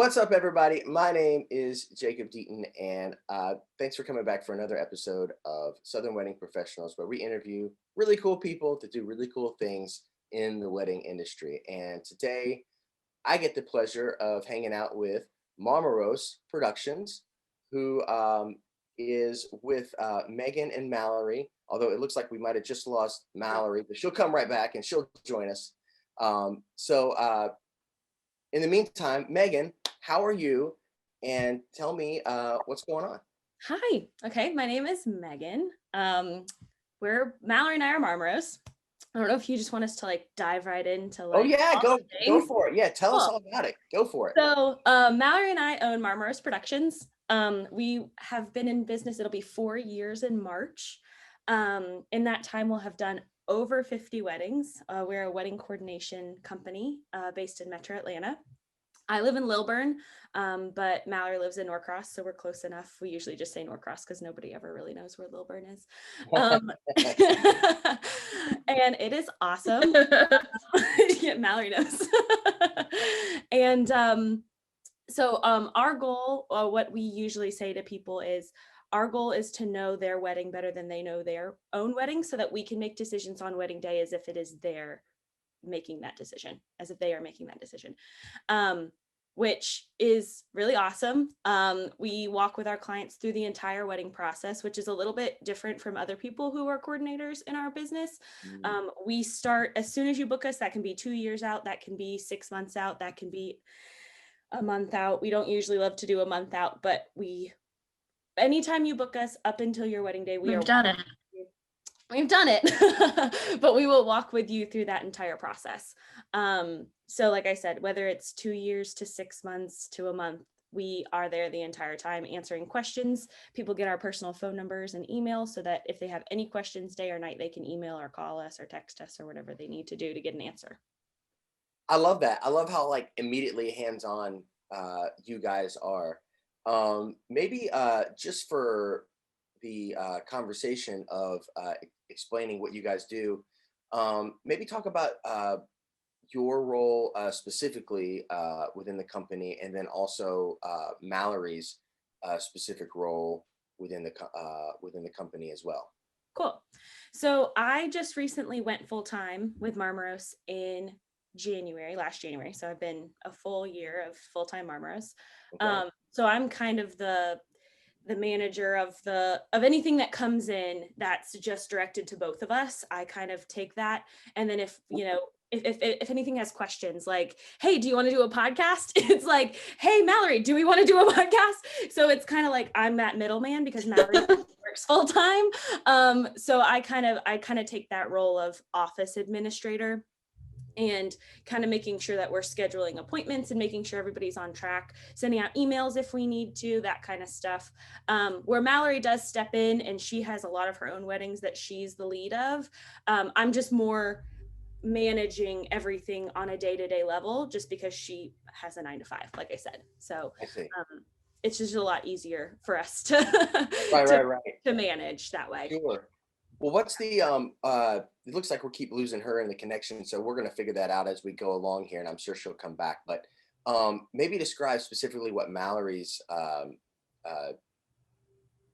What's up, everybody? My name is Jacob Deaton, and thanks for coming back for another episode of Southern Wedding Professionals, where we interview really cool people that do really cool things in the wedding industry. And today, I get the pleasure of hanging out with Marmaros Productions, who is with Megan and Mallory. Although it looks like we might have just lost Mallory, but she'll come right back and she'll join us. In the meantime, Megan, how are you? And tell me what's going on. Hi. Okay, my name is Megan. Mallory and I are Marmaros. I don't know if you just want us to dive right into Oh yeah, all go for it. Yeah, tell us Cool. all about it. Go for it. So Mallory and I own Marmaros Productions. We have been in business. It'll be 4 years in March. In that time, we'll have done over 50 weddings. We're a wedding coordination company based in Metro Atlanta. I live in Lilburn, but Mallory lives in Norcross, so we're close enough. We usually just say Norcross because nobody ever really knows where Lilburn is. And it is awesome. Yeah, Mallory knows. And our goal, what we usually say to people is, our goal is to know their wedding better than they know their own wedding, so that we can make decisions on wedding day as if it is their making that decision, as if they are making that decision, which is really awesome. We walk with our clients through the entire wedding process, which is a little bit different from other people who are coordinators in our business. We start as soon as you book us. That can be 2 years out, that can be 6 months out, that can be a month out. We don't usually love to do a month out, but anytime you book us up until your wedding day, we've done it, but we will walk with you through that entire process. So like I said, whether it's 2 years to 6 months to a month, we are there the entire time answering questions. People get our personal phone numbers and emails so that if they have any questions day or night, they can email or call us or text us or whatever they need to do to get an answer. I love that. I love how immediately hands-on you guys are. Maybe just for the conversation of explaining what you guys do, maybe talk about your role specifically within the company, and then also Mallory's specific role within the company as well. Cool. So I just recently went full-time with Marmaros in last January. So I've been a full year of full-time Marmaros. Okay. So I'm kind of the manager of anything that comes in that's just directed to both of us. I kind of take that. And then if anything has questions like, hey, do you want to do a podcast? It's like, hey, Mallory, do we want to do a podcast? So it's kind of like I'm that middleman because Mallory works full time. So I kind of take that role of office administrator and kind of making sure that we're scheduling appointments and making sure everybody's on track, sending out emails if we need to, that kind of stuff. Where Mallory does step in and she has a lot of her own weddings that she's the lead of. I'm just more managing everything on a day-to-day level just because she has a 9-to-5, like I said. So it's just a lot easier for us to, to manage that way. Sure. Well, what's the it looks like we'll keep losing her in the connection, so we're going to figure that out as we go along here, and I'm sure she'll come back. But maybe describe specifically what Mallory's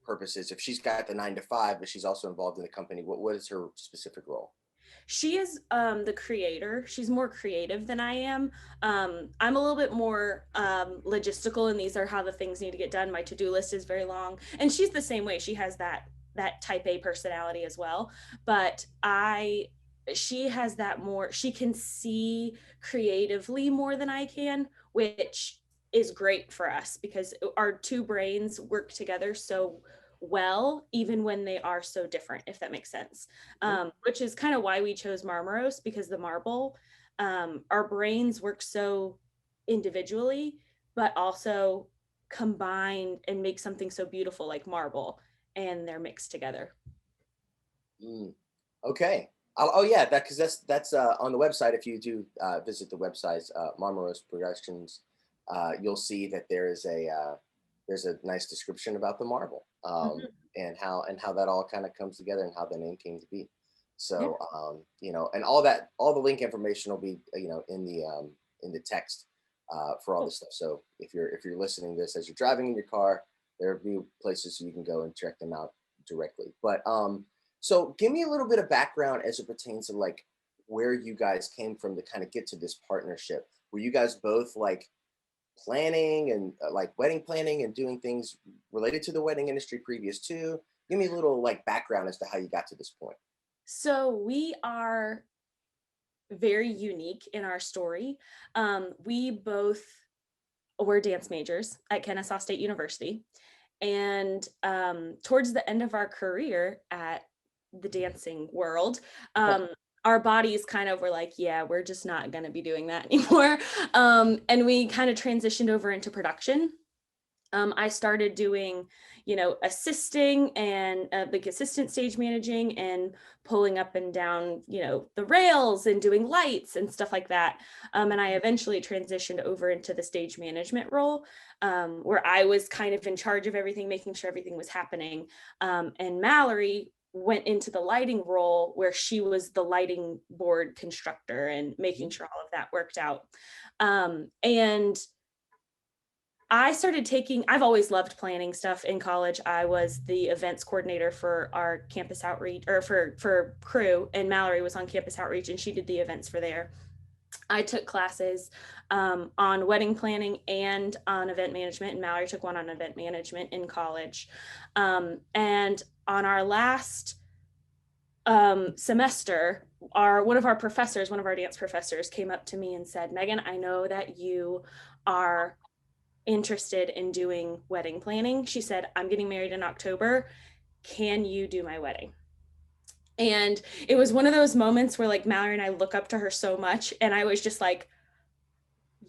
purpose is. If she's got the 9-to-5, but she's also involved in the company, what is her specific role? She is the creator. She's more creative than I am. I'm a little bit more logistical, and these are how the things need to get done. My to-do list is very long, and she's the same way. She has that type A personality as well, but she has that more, she can see creatively more than I can, which is great for us because our two brains work together so well, even when they are so different, if that makes sense. Which is kind of why we chose Marmaros, because the marble, our brains work so individually, but also combined and make something so beautiful like marble, and they're mixed together. Okay. Oh yeah, because that's on the website. If you do visit the website, Marmaros Productions, you'll see that there's a nice description about the marble, and how that all kind of comes together and how the name came to be. So and all the link information will be in the text for all Cool. this stuff. So if you're listening to this as you're driving in your car, there are few places you can go and check them out directly. But so give me a little bit of background as it pertains to like where you guys came from to kind of get to this partnership. Were you guys both like planning and like wedding planning and doing things related to the wedding industry previous to? Give me a little like background as to how you got to this point. So we are very unique in our story. We both were dance majors at Kennesaw State University. And towards the end of our career at the dancing world, our bodies kind of were like, yeah, we're just not going to be doing that anymore. And we kind of transitioned over into production. I started doing, assisting and like assistant stage managing and pulling up and down, the rails and doing lights and stuff like that. And I eventually transitioned over into the stage management role, where I was kind of in charge of everything, making sure everything was happening. And Mallory went into the lighting role where she was the lighting board constructor and making Mhm. sure all of that worked out. And I've always loved planning stuff in college. I was the events coordinator for our campus outreach or for crew, and Mallory was on campus outreach and she did the events for there. I took classes on wedding planning and on event management, and Mallory took one on event management in college. And on our last semester, one of our professors, one of our dance professors, came up to me and said, Megan, I know that you are interested in doing wedding planning. She said, I'm getting married in October. Can you do my wedding? And it was one of those moments where like Mallory and I look up to her so much. And I was just like,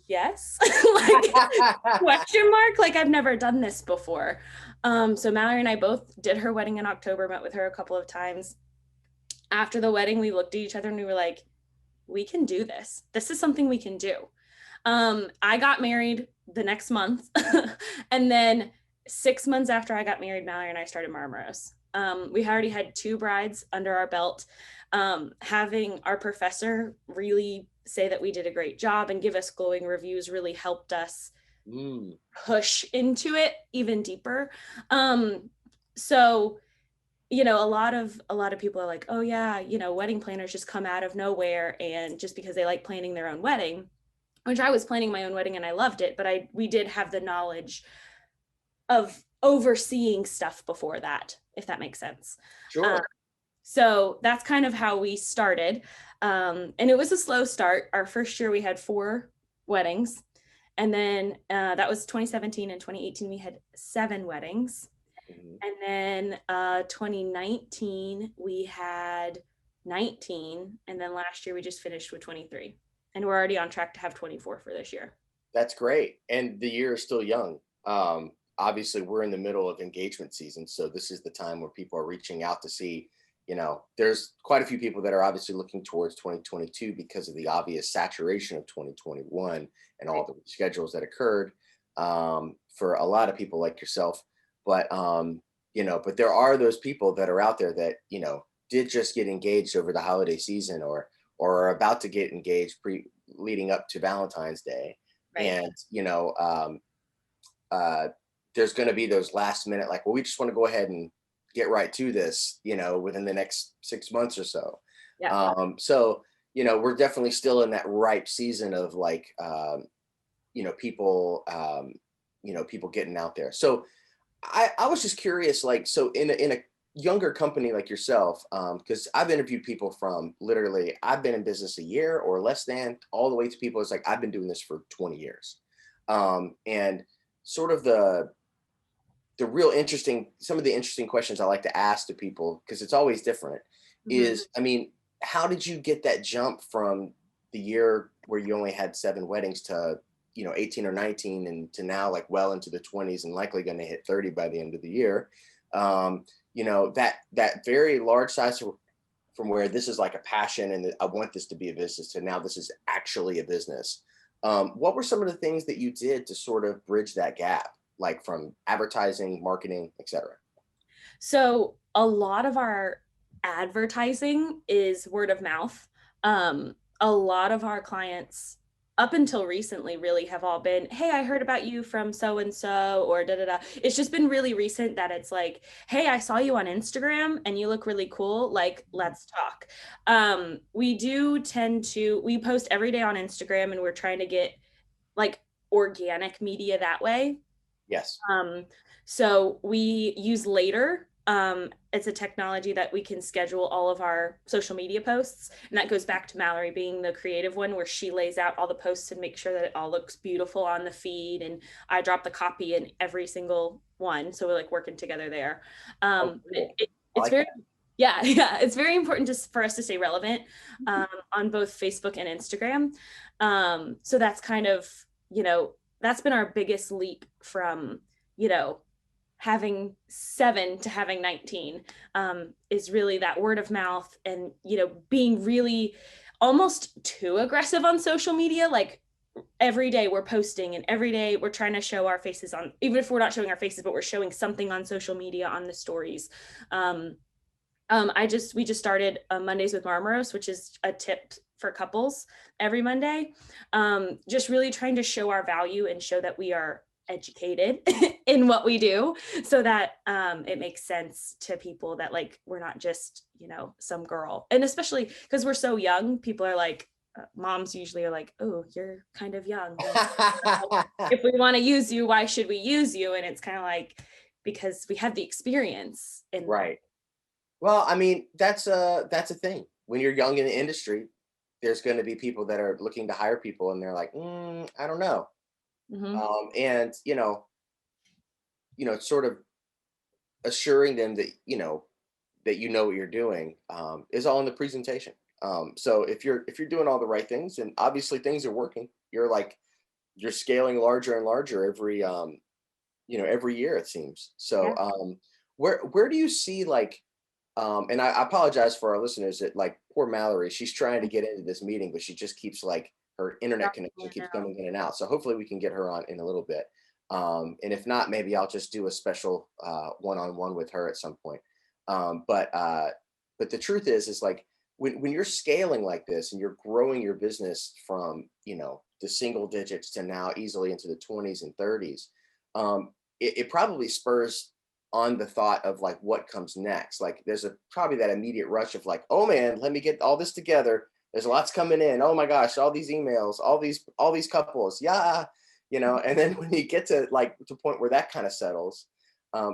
yes, like question mark, like I've never done this before. So Mallory and I both did her wedding in October, met with her a couple of times. After the wedding, we looked at each other and we were like, we can do this. This is something we can do. I got married the next month. And then 6 months after I got married, Mallory and I started Marmaros. We already had 2 brides under our belt. Having our professor really say that we did a great job and give us glowing reviews really helped us Mm. push into it even deeper. So a lot of people are like, oh yeah, wedding planners just come out of nowhere and just because they like planning their own wedding, which I was planning my own wedding and I loved it, but we did have the knowledge of overseeing stuff before that, if that makes sense. Um, Sure. so that's kind of how we started. And it was a slow start. Our first year we had 4 weddings. And then that was 2017 and 2018, we had 7 weddings. Mhm. And then 2019, we had 19. And then last year, we just finished with 23. And we're already on track to have 24 for this year. That's great. And the year is still young. Obviously, we're in the middle of engagement season. So this is the time where people are reaching out to see, there's quite a few people that are obviously looking towards 2022 because of the obvious saturation of 2021 and all Right. the schedules that occurred for a lot of people like yourself. But, but there are those people that are out there that, did just get engaged over the holiday season or are about to get engaged leading up to Valentine's Day. Right. And uh, there's going to be those last minute like, well, we just want to go ahead and get right to this, within the next 6 months or so. Yeah. So we're definitely still in that ripe season of like people people getting out there. So I was just curious, like, so in a younger company like yourself, because I've interviewed people from literally I've been in business a year or less than, all the way to people it's like I've been doing this for 20 years. And sort of the real interesting, some of the interesting questions I like to ask to people, because it's always different, Mhm. is, I mean, how did you get that jump from the year where you only had 7 weddings to, 18 or 19 and to now like well into the 20s and likely going to hit 30 by the end of the year? That very large size from where this is like a passion and I want this to be a business to now this is actually a business. What were some of the things that you did to sort of bridge that gap, like from advertising, marketing, etc.? So a lot of our advertising is word of mouth. A lot of our clients up until recently really have all been, hey, I heard about you from so and so, or da da da. It's just been really recent that it's like, hey, I saw you on Instagram and you look really cool, like let's talk. We do tend to, we post every day on Instagram, and we're trying to get like organic media that way. Yes. um, so we use Later. It's a technology that we can schedule all of our social media posts. And that goes back to Mallory being the creative one, where she lays out all the posts and makes sure that it all looks beautiful on the feed. And I drop the copy in every single one. So we're like working together there. Oh, It, cool. it, I it's like very, that. yeah, yeah, it's very important just for us to stay relevant on both Facebook and Instagram. So that's kind of, that's been our biggest leap from, you know, having 7 to having 19, is really that word of mouth, and, being really almost too aggressive on social media. Like every day we're posting, and every day we're trying to show our faces on, even if we're not showing our faces, but we're showing something on social media on the stories. We just started Mondays with Marmaros, which is a tip for couples every Monday. Just really trying to show our value and show that we are educated in what we do, so that it makes sense to people that like we're not just, some girl. And especially because we're so young, people are like, moms usually are like, oh, you're kind of young. Like, if we want to use you, why should we use you? And it's kind of like, because we have the experience in that. Right. Well, I mean, that's a thing. When you're young in the industry, there's going to be people that are looking to hire people, and they're like, I don't know. Mhm. And sort of assuring them that that you know what you're doing, is all in the presentation. So if you're doing all the right things, and obviously things are working, you're scaling larger and larger every year, it seems. So Yeah. where do you see, like, and I apologize for our listeners that, like, poor Mallory, she's trying to get into this meeting, but she just keeps, like, her internet connection keeps Now. coming in and out. So hopefully we can get her on in a little bit. And if not, maybe I'll just do a special one-on-one with her at some point. But the truth is like, when you're scaling like this and you're growing your business from the single digits to now easily into the 20s and 30s, it probably spurs on the thought of, like, what comes next. Like, there's probably that immediate rush of, like, oh man, let me get all this together. There's lots coming in. Oh my gosh, all these emails, all these couples. Yeah. And then when you get to, like, to the point where that kind of settles,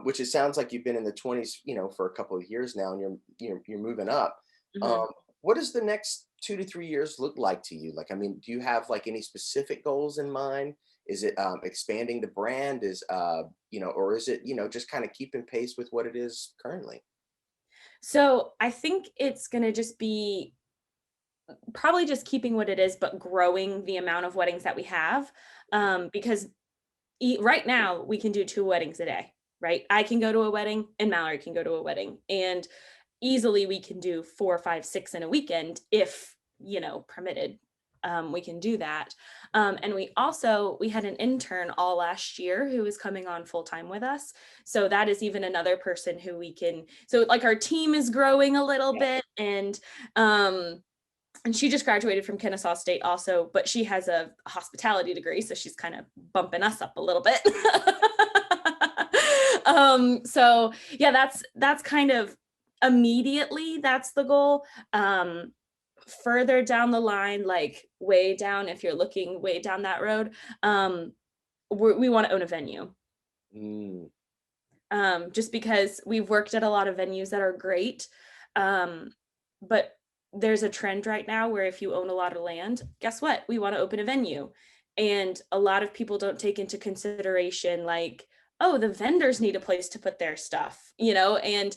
which it sounds like you've been in the 20s, for a couple of years now, and you're moving up. Mhm. Um, what does the next 2 to 3 years look like to you? Like, I mean, do you have, like, any specific goals in mind? Is it expanding the brand? Or is it, just kind of keeping pace with what it is currently? So I think it's gonna just be probably just keeping what it is, but growing the amount of weddings that we have. Because right now we can do 2 weddings a day, right? I can go to a wedding and Mallory can go to a wedding. And easily we can do 4, 5, 6 in a weekend if, permitted. We can do that. And we had an intern all last year who was coming on full time with us. So that is even another person who we can, so like our team is growing a little Yeah. bit. And she just graduated from Kennesaw State also, but she has a hospitality degree, so she's kind of bumping us up a little bit. So yeah, that's kind of immediately that's the goal. Further down the line, like way down, if you're looking way down that road, we want to own a venue. Mm, Just because we've worked at a lot of venues that are great. But there's a trend right now where if you own a lot of land, guess what? We want to open a venue. And a lot of people don't take into consideration, like, oh, the vendors need a place to put their stuff, and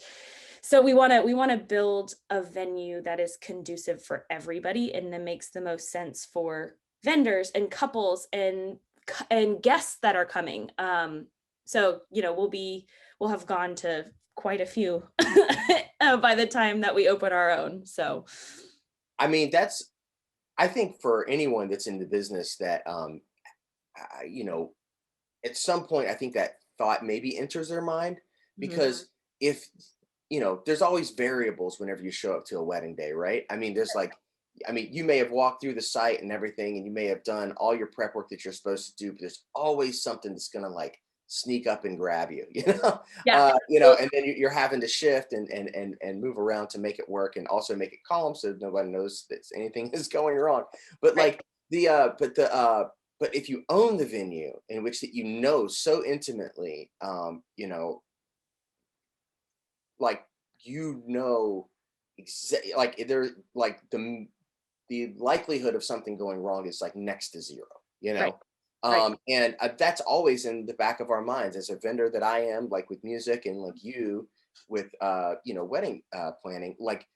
so we want to build a venue that is conducive for everybody and that makes the most sense for vendors and couples and guests that are coming. So we'll have gone to quite a few by the time that we open our own. So I mean, I think for anyone that's in the business that, I- you know, at some point, I think that thought maybe enters their mind, mhm, because if, there's always variables whenever you show up to a wedding day, right? I mean, there's like, I mean, you may have walked through the site and everything, and you may have done all your prep work that you're supposed to do, but there's always something that's gonna like sneak up and grab you, Yeah. and then you're having to shift and move around to make it work, and also make it calm so nobody knows that anything is going wrong. But Right. like but if you own the venue in which that so intimately, like like there like the likelihood of something going wrong is like next to zero, you Right. know? Right. And that's always in the back of our minds as a vendor that I am, like with music, and like you with, wedding planning, like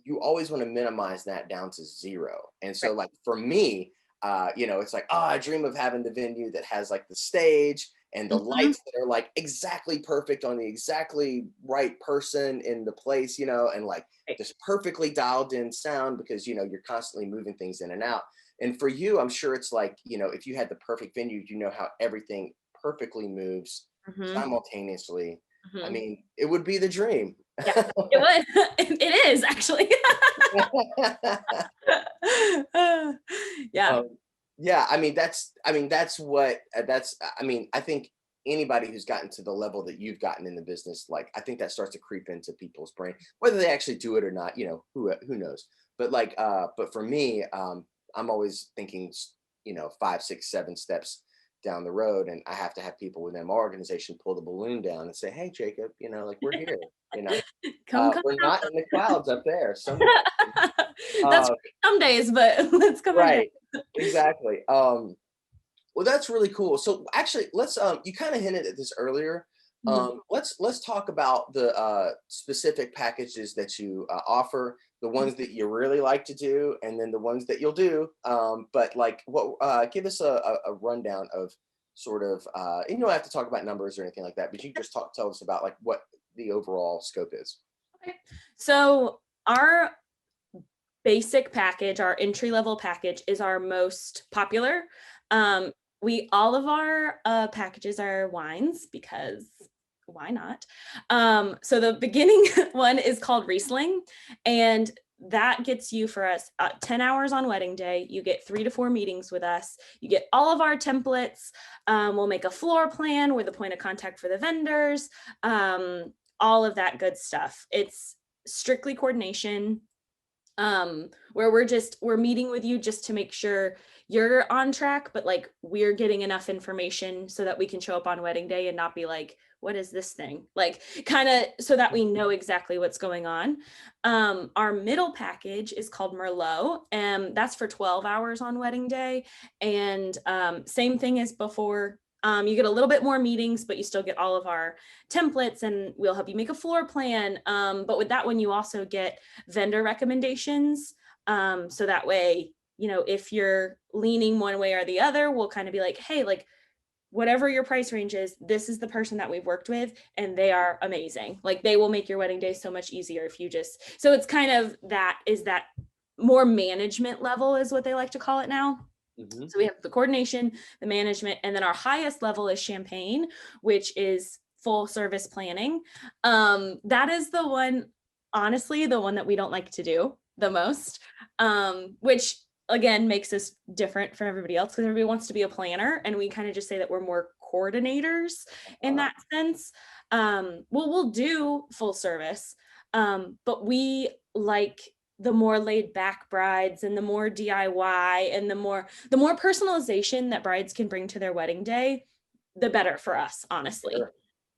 you always want to minimize that down to zero. And Right. so like for me, it's like, oh, I dream of having the venue that has like the stage and the Mhm. lights that are like exactly perfect on the exactly right person in the place, and like Right. just perfectly dialed in sound, because you're constantly moving things in and out. And for you, I'm sure it's like, if you had the perfect venue, how everything perfectly moves Mhm. simultaneously. I Mhm. mean, it would be the dream. Yeah. It would. It is actually. Yeah. Um, yeah, that's what I mean, I think anybody who's gotten to the level that you've gotten in the business, like I think that starts to creep into people's brain, whether they actually do it or not, who knows. But like but for me, I'm always thinking, 5, 6, 7 steps down the road, and I have to have people within my organization pull the balloon down and say, "Hey, Jacob, like we're here, you know. Come We're not in the down. clouds up there somewhere." That's Uh, great some days, but let's come on down. right. Exactly. Well, that's really cool. So actually, let's you kind of hinted at this earlier. Mhm. Let's talk about the specific packages that you offer, the ones that you really like to do, and then the ones that you'll do. But like, what? Give us a rundown of sort of. And you don't have to talk about numbers or anything like that, but you can just tell us about like what the overall scope is. Okay. So our basic package, our entry level package is our most popular. Um, we all of our packages are wines because why not? So the beginning one is called Riesling, and that gets you for us 10 hours on wedding day. You get 3 to 4 meetings with us. You get all of our templates. We'll make a floor plan with a point of contact for the vendors, all of that good stuff. It's strictly coordination, where we're meeting with you just to make sure you're on track, but like we're getting enough information so that we can show up on wedding day and not be like, what is this thing, like, kind of, so that we know exactly what's going on. Our middle package is called Merlot, and that's for 12 hours on wedding day. And same thing as before, you get a little bit more meetings, but you still get all of our templates, and we'll help you make a floor plan. But with that one, you also get vendor recommendations. So that way, if you're leaning one way or the other, we'll kind of be like, hey, like, whatever your price range is, this is the person that we've worked with, and they are amazing. Like, they will make your wedding day so much easier if you just, so it's kind of that more management level is what they like to call it now. Hmm. So we have the coordination, the management, and then our highest level is champagne, which is full service planning. That is the one, honestly, the one that we don't like to do the most, which again makes us different from everybody else because everybody wants to be a planner, and we kind of just say that we're more coordinators in Uh, that sense. We'll do full service, but we like the more laid back brides and the more DIY and the more personalization that brides can bring to their wedding day, the better for us, honestly. sure.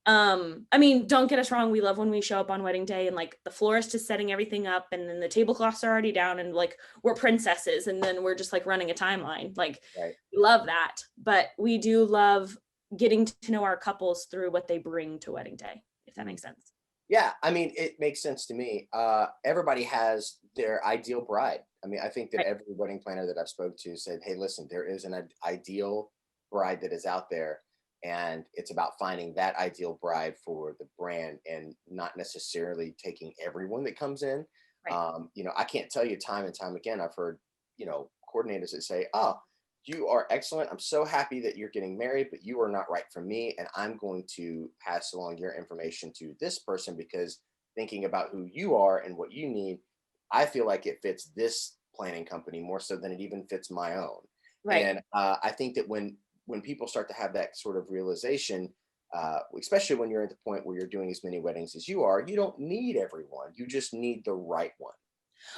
I mean, don't get us wrong, we love when we show up on wedding day and like the florist is setting everything up and then the tablecloths are already down and like we're princesses and then we're just like running a timeline. Like, Right. we love that, but we do love getting to know our couples through what they bring to wedding day, if that makes sense. Yeah, I mean, it makes sense to me. Everybody has their ideal bride. I mean, I think that Right. every wedding planner that I've spoke to said, "Hey, listen, there is an ideal bride that is out there, and it's about finding that ideal bride for the brand, and not necessarily taking everyone that comes in." Right. I can't tell you time and time again. I've heard, coordinators that say, "Oh, you are excellent. I'm so happy that you're getting married, but you are not right for me. And I'm going to pass along your information to this person because thinking about who you are and what you need, I feel like it fits this planning company more so than it even fits my own. Right. And I think that when people start to have that sort of realization, especially when you're at the point where you're doing as many weddings as you are, you don't need everyone. You just need the right one.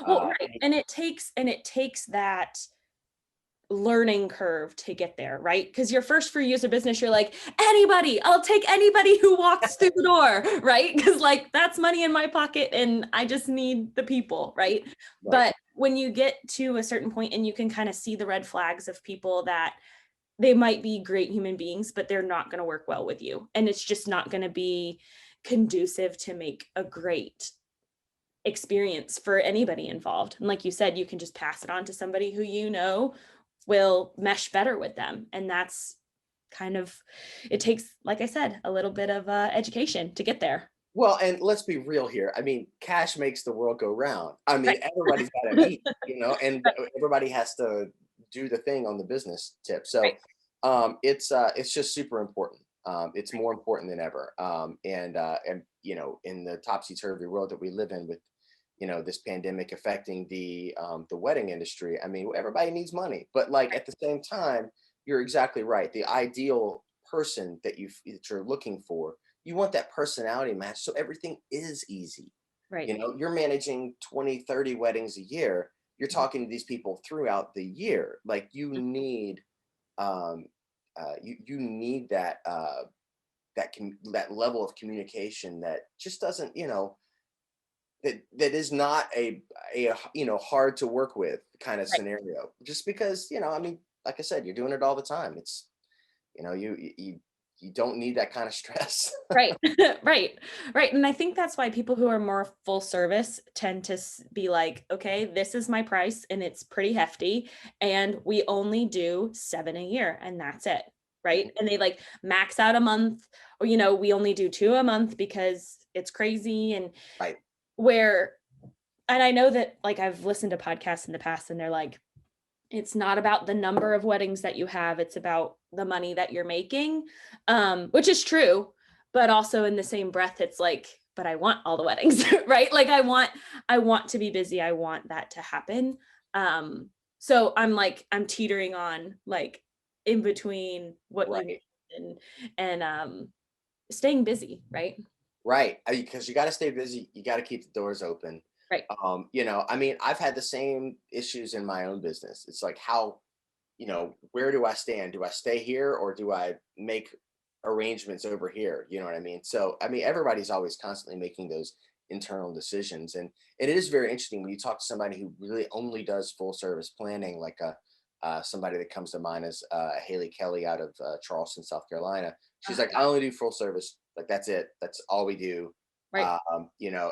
Well, Uh, right. And it takes that learning curve to get there, right? Because your first few years of business, you're like, anybody, I'll take anybody who walks through the door, right? Because like that's money in my pocket and I just need the people, right? right. But when you get to a certain point and you can kind of see the red flags of people that they might be great human beings, but they're not going to work well with you. And it's just not going to be conducive to make a great experience for anybody involved. And like you said, you can just pass it on to somebody who you know will mesh better with them. And that's kind of, it takes, like I said, a little bit of education to get there. Well, and let's be real here. I mean, cash makes the world go round. I mean, Right. everybody's got to eat, and everybody has to do the thing on the business tip. Right. So it's just super important. It's more important than ever. And in the topsy turvy world that we live in, with this pandemic affecting the wedding industry. I mean, everybody needs money, but like at the same time, you're exactly right. The ideal person that you're looking for, you want that personality match so everything is easy. Right. You're managing 20, 30 weddings a year. You're talking to these people throughout the year. Like um you need that level of communication that just doesn't, that is not a hard to work with kind of Right. scenario, just because, I mean, like I said, you're doing it all the time. It's, you don't need that kind of stress. Right. Right. Right. And I think that's why people who are more full service tend to be like, okay, this is my price and it's pretty hefty. And we only do 7 a year and that's it. Right. And they like max out a month, or, we only do 2 a month because it's crazy. And Right. where, and I know that like I've listened to podcasts in the past and they're like, it's not about the number of weddings that you have, it's about the money that you're making, which is true, but also in the same breath it's like, but I want all the weddings. Right? Like I want to be busy, I want that to happen. So I'm teetering on like in between what you Right. and staying busy, right? Right. Because you got to stay busy. You got to keep the doors open. Right. I mean, I've had the same issues in my own business. It's like, how, where do I stand? Do I stay here or do I make arrangements over here? You know what I mean? So, I mean, everybody's always constantly making those internal decisions. And it is very interesting when you talk to somebody who really only does full service planning, like somebody that comes to mind is Haley Kelly out of Charleston, South Carolina. She's like, I only do full service. Like, that's it. That's all we do. Right.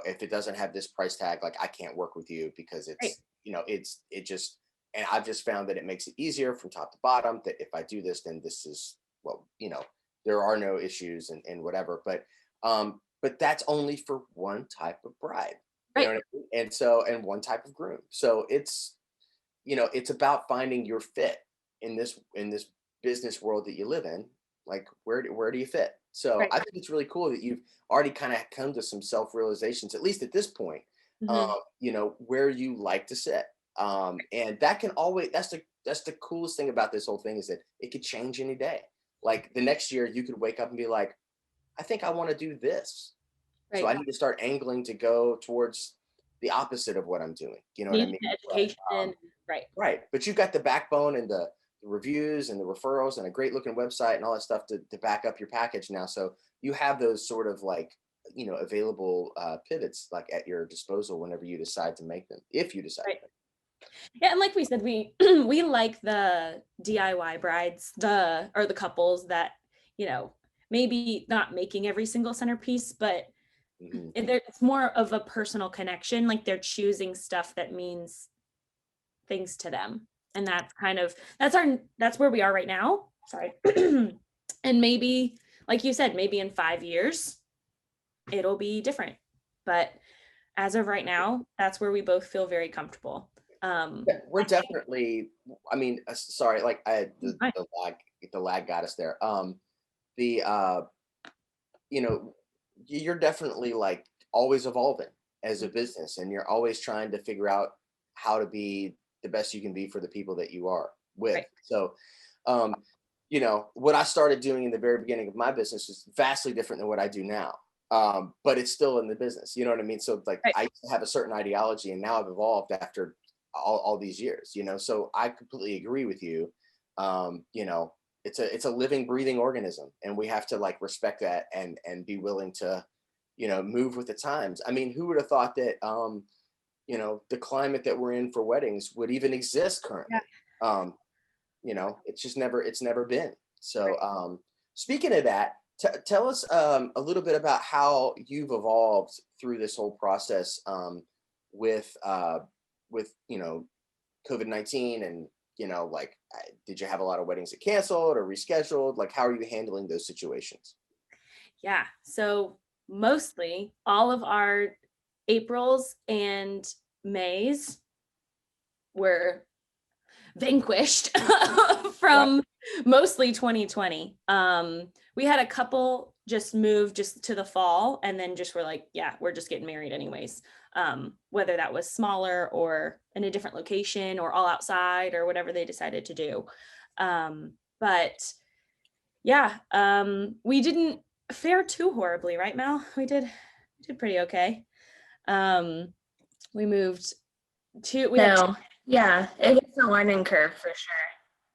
If it doesn't have this price tag, like I can't work with you because Right. it just, and I've just found that it makes it easier from top to bottom, that if I do this, then this is, well, there are no issues and whatever. But that's only for one type of bride. You know Right. what I mean? And one type of groom. So it's about finding your fit in this business world that you live in. Like, where do you fit? So Right. I think it's really cool that you've already kind of come to some self realizations, at least at this point, Mhm. where you like to sit. And that can always, that's the coolest thing about this whole thing, is that it could change any day. Like the next year you could wake up and be like, I think I want to do this. So Right. I need to start angling to go towards the opposite of what I'm doing. You know what I Needing mean? the But education. Right. right. But you've got the backbone and the reviews and the referrals and a great looking website and all that stuff to back up your package now. So you have those sort of like, available pivots like at your disposal whenever you decide to make them, if you decide Right. to make Yeah, and like we said, we we like the DIY brides, the couples that, you know, maybe not making every single centerpiece, but them. Mhm. it's more of a personal connection. Like they're choosing stuff that means things to them. And that's where we are right now. Sorry. And maybe, like you said, maybe in 5 years, it'll be different. But as of right now, that's where we both feel very comfortable. Yeah, we're definitely, I mean, sorry, like Fine. the lag got us there. The you know, you're definitely like always evolving as a business, and you're always trying to figure out how to be the best you can be for the people that you are with. Right. So, um, what I started doing in the very beginning of my business is vastly different than what I do now. But it's still in the business. You know what I mean? So like Right. I used to have a certain ideology and now I've evolved after all these years, so I completely agree with you. It's a living, breathing organism, and we have to like respect that and be willing to, move with the times. I mean, who would have thought that the climate that we're in for weddings would even exist Yeah. currently? Um, it's never been. So, Right. speaking of that, tell us a little bit about how you've evolved through this whole process, with COVID-19, and like, did you have a lot of weddings that canceled or rescheduled? Like, how are you handling those situations? Yeah. So mostly all of our Aprils and Mays were vanquished Right. from mostly 2020. We had a couple just move just to the fall and then just were like, yeah, we're just getting married anyways. Whether that was smaller or in a different location or all outside or whatever they decided to do. But yeah, we didn't fare too horribly, right, Mel? We did pretty okay. Um, we moved we had So, yeah, it was a learning curve for sure.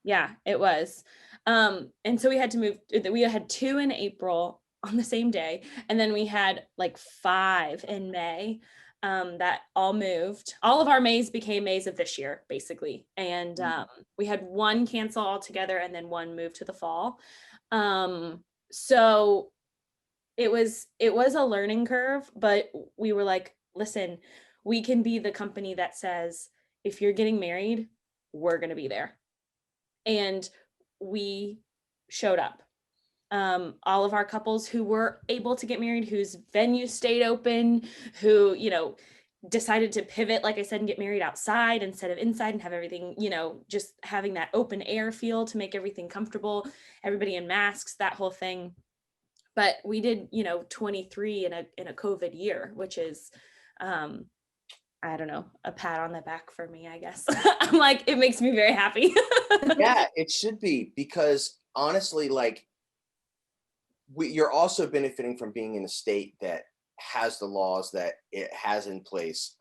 Yeah, it was. And so we had to move, we had 2 in April on the same day, and then we had like 5 in May, that all moved. All of our Mays became Mays of this year, basically. And we had 1 cancel altogether and then 1 move to the fall. So it was a learning curve, but we were like, listen, we can be the company that says, if you're getting married, we're going to be there. And we showed up. All of our couples who were able to get married, whose venue stayed open, who, decided to pivot, like I said, and get married outside instead of inside and have everything, just having that open air feel to make everything comfortable, everybody in masks, that whole thing. But we did, 23 in a COVID year, which is, I don't know, a pat on the back for me, I guess. I'm like, it makes me very happy. Yeah, it should be, because honestly, like, you're also benefiting from being in a state that has the laws that it has in place,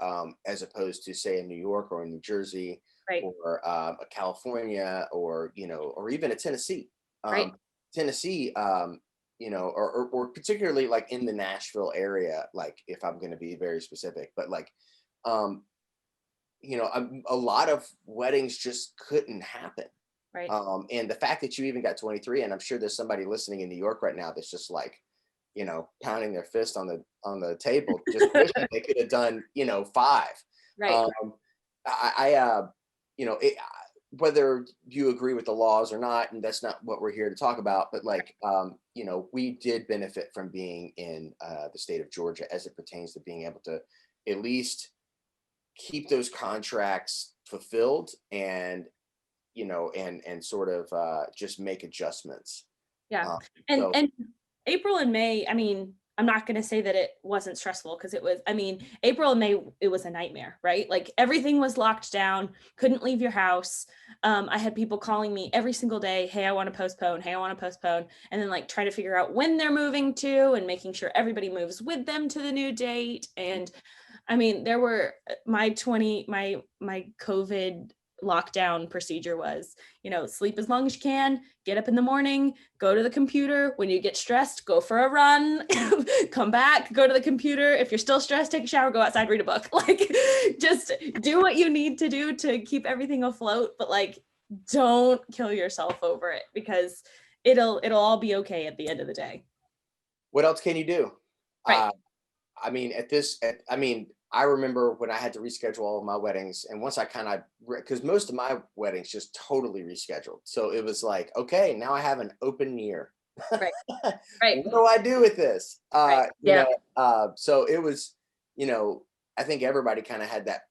as opposed to, say, in New York or in New Jersey, Right, or a California, or or even a Tennessee. right. Tennessee, or particularly like in the Nashville area. Like, if I'm going to be very specific, but like, um, a lot of weddings just couldn't happen. Right. And the fact that you even got 23, and I'm sure there's somebody listening in New York right now that's just like, pounding their fist on the table, just wishing they could have done, 5. Right. Um, I whether you agree with the laws or not, and that's not what we're here to talk about, but like, we did benefit from being in the state of Georgia as it pertains to being able to at least keep those contracts fulfilled, and and sort of just make adjustments. Yeah. Uh, And so and April and May, I mean, I'm not going to say that it wasn't stressful because it was, I mean, April and May, it was a nightmare, right? Like everything was locked down, couldn't leave your house. I had people calling me every single day, hey, I want to postpone, hey, I want to postpone, and then like try to figure out when they're moving to and making sure everybody moves with them to the new date. And I mean, there were my COVID lockdown procedure was, sleep as long as you can, get up in the morning, go to the computer. When you get stressed, go for a run, come back, go to the computer. If you're still stressed, take a shower, go outside, read a book. Like, just do what you need to do to keep everything afloat, but like, don't kill yourself over it, because it'll all be okay at the end of the day. what else can you do? Right. Uh, I mean, I remember when I had to reschedule all of my weddings, and once I kind of, because most of my weddings just totally rescheduled. So it was like, okay, now I have an open year. Right. Right. What do I do with this? Right. Yeah. So it was, I think everybody kind of had that.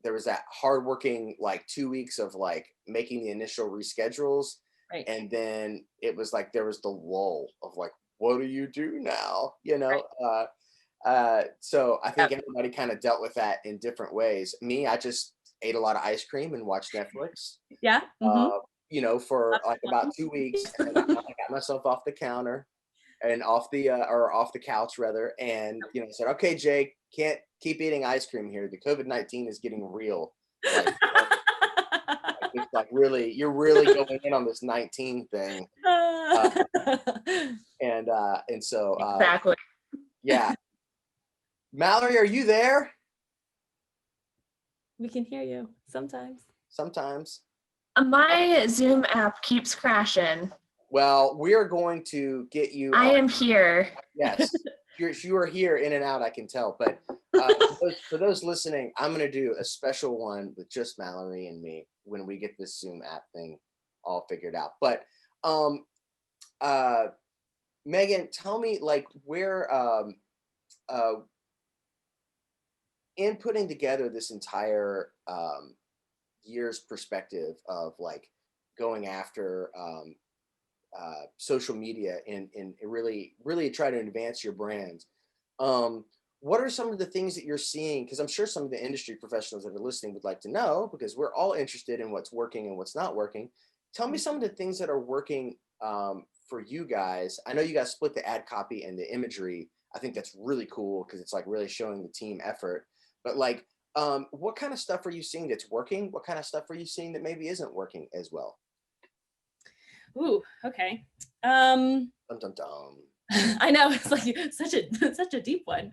There was that hardworking like 2 weeks of like making the initial reschedules, Right. and then it was like there was the lull of like, what do you do now? Right. So I think Yep. everybody kind of dealt with that in different ways. Me, I just ate a lot of ice cream and watched Netflix, Yeah. for Lots like of about fun. 2 weeks. And I finally got myself off the counter and off the couch rather. And, I said, okay, Jake, can't keep eating ice cream here. The COVID-19 is getting real. Like, it's like you're really going in on this 19 thing. Uh, and so, Exactly. yeah. Mallory, are you there? We can hear you sometimes. Sometimes. My Zoom app keeps crashing. Well, we are going to get you. I am here. Yes, you are here in and out. I can tell. But for those listening, I'm going to do a special one with just Mallory and me when we get this Zoom app thing all figured out. But Megan, tell me like where in putting together this entire year's perspective of like going after social media and really try to advance your brand. What are some of the things that you're seeing? Because I'm sure some of the industry professionals that are listening would like to know, because we're all interested in what's working and what's not working. Tell me some of the things that are working for you guys. I know you guys split the ad copy and the imagery. I think that's really cool because it's like really showing the team effort. But like, what kind of stuff are you seeing that's working? What kind of stuff are you seeing that maybe isn't working as well? Ooh, okay. Dum, dum, dum. I know, it's like such a deep one.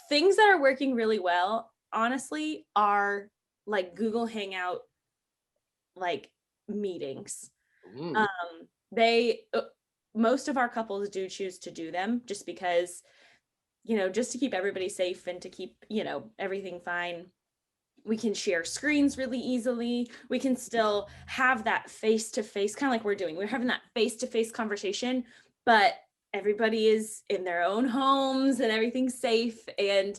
Things that are working really well, honestly, are like Google Hangout like meetings. Mm. They most of our couples do choose to do them just because, just to keep everybody safe and to keep, everything fine. We can share screens really easily. We can still have that face-to-face, kind of like we're doing. We're having that face-to-face conversation, but everybody is in their own homes and everything's safe. And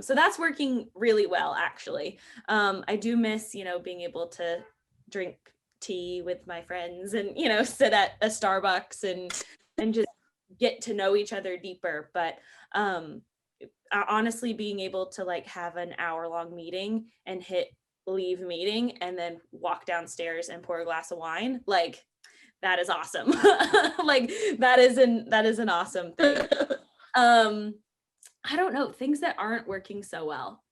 so that's working really well, actually. I do miss, being able to drink tea with my friends and, sit at a Starbucks and just get to know each other deeper. But honestly, being able to like have an hour-long meeting and hit leave meeting and then walk downstairs and pour a glass of wine, like that is awesome. Like that is an awesome thing. I don't know, things that aren't working so well.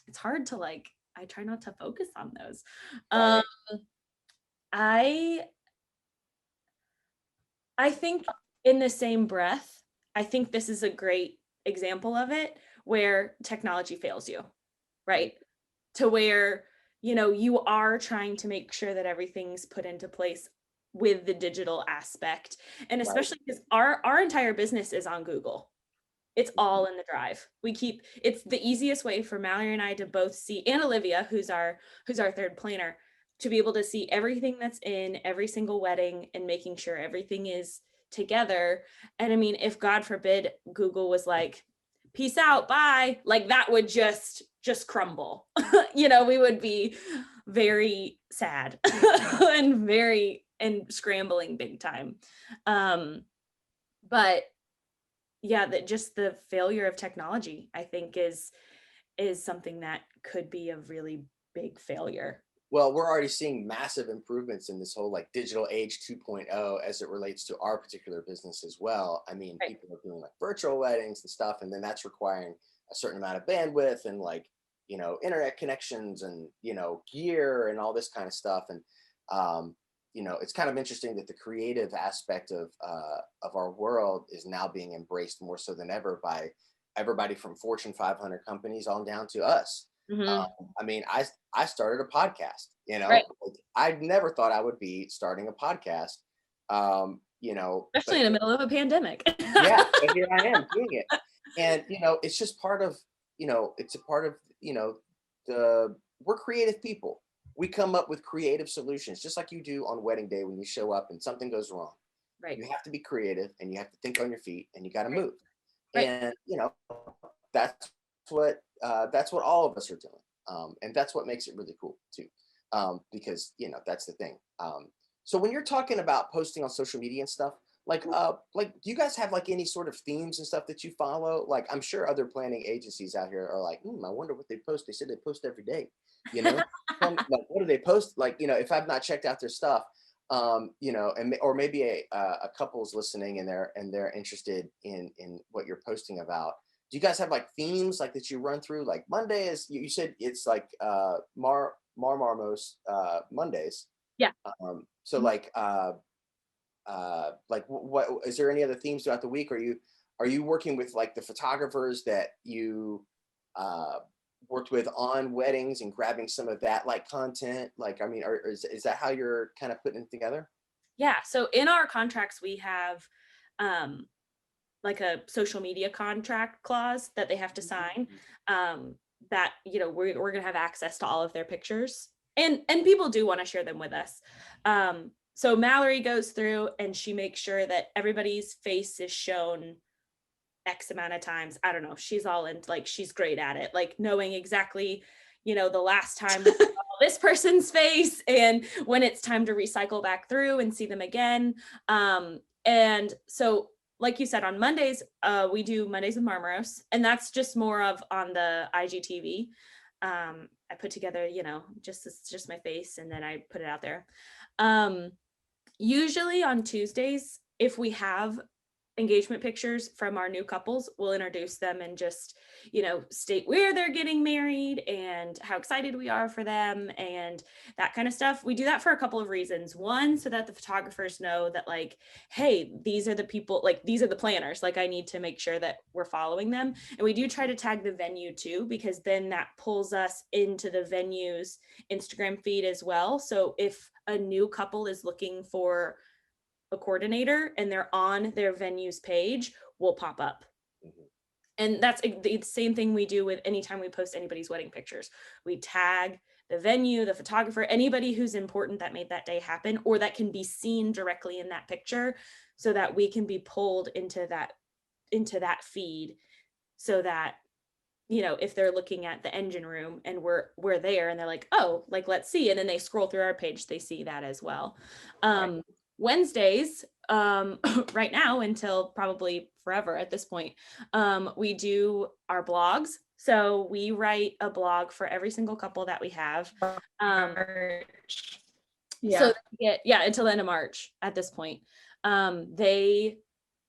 It's hard to like, I try not to focus on those. I think in the same breath, I think this is a great example of it where technology fails you, right? To where, you are trying to make sure that everything's put into place with the digital aspect. And especially because our entire business is on Google. It's all in the drive. It's the easiest way for Mallory and I to both see, and Olivia, who's our third planner, to be able to see everything that's in every single wedding and making sure everything is together. And I mean, if God forbid Google was like, peace out, bye, like that would just crumble. We would be very sad and scrambling big time. But yeah, that just the failure of technology, I think is something that could be a really big failure. Well, we're already seeing massive improvements in this whole like digital age 2.0 as it relates to our particular business as well. I mean, people are doing like virtual weddings and stuff, and then that's requiring a certain amount of bandwidth and like, internet connections and, gear and all this kind of stuff. And, it's kind of interesting that the creative aspect of our world is now being embraced more so than ever by everybody from Fortune 500 companies on down to us. I mean, I started a podcast, I never thought I would be starting a podcast, especially in the middle of a pandemic. Yeah, but here I am doing it. And, it's just part of, it's a part of, we're creative people. We come up with creative solutions, just like you do on wedding day when you show up and something goes wrong. Right. You have to be creative and you have to think on your feet and you got to move. Right. And, that's what all of us are doing. And that's what makes it really cool too. Because, that's the thing. So when you're talking about posting on social media and stuff, like do you guys have like any sort of themes and stuff that you follow? Like I'm sure other planning agencies out here are like, I wonder what they post. They said they post every day, you know? Like what do they post? Like, if I've not checked out their stuff, or maybe a couple's listening and they're interested in what you're posting about. Do you guys have like themes like that you run through? Like Monday is you said it's like Marmos Mondays. Yeah. So what is there any other themes throughout the week? Are you working with like the photographers that you worked with on weddings and grabbing some of that like content? Like, I mean, is that how you're kind of putting it together? Yeah. So in our contracts, we have like a social media contract clause that they have to sign, that, we're going to have access to all of their pictures, and people do want to share them with us. So Mallory goes through and she makes sure that everybody's face is shown X amount of times. I don't know. She's all in, like, she's great at it, like knowing exactly, the last time we saw this person's face and when it's time to recycle back through and see them again. And so, like you said, on Mondays, we do Mondays with Marmaros, and that's just more of on the IGTV. I put together, it's just my face, and then I put it out there. Usually on Tuesdays, if we have engagement pictures from our new couples, we'll introduce them and just, state where they're getting married and how excited we are for them and that kind of stuff. We do that for a couple of reasons. One, so that the photographers know that, like, hey, these are the people, like, these are the planners, like, I need to make sure that we're following them. And we do try to tag the venue too, because then that pulls us into the venue's Instagram feed as well. So if a new couple is looking for a coordinator and they're on their venue's page, will pop up. And that's the same thing we do with anytime we post anybody's wedding pictures. We tag the venue, the photographer, anybody who's important that made that day happen, or that can be seen directly in that picture, so that we can be pulled into that feed, so that, if they're looking at the engine room and we're there and they're like, oh, like, let's see, and then they scroll through our page, they see that as well. Wednesdays, right now until probably forever at this point, we do our blogs. So we write a blog for every single couple that we have. So until the end of March at this point.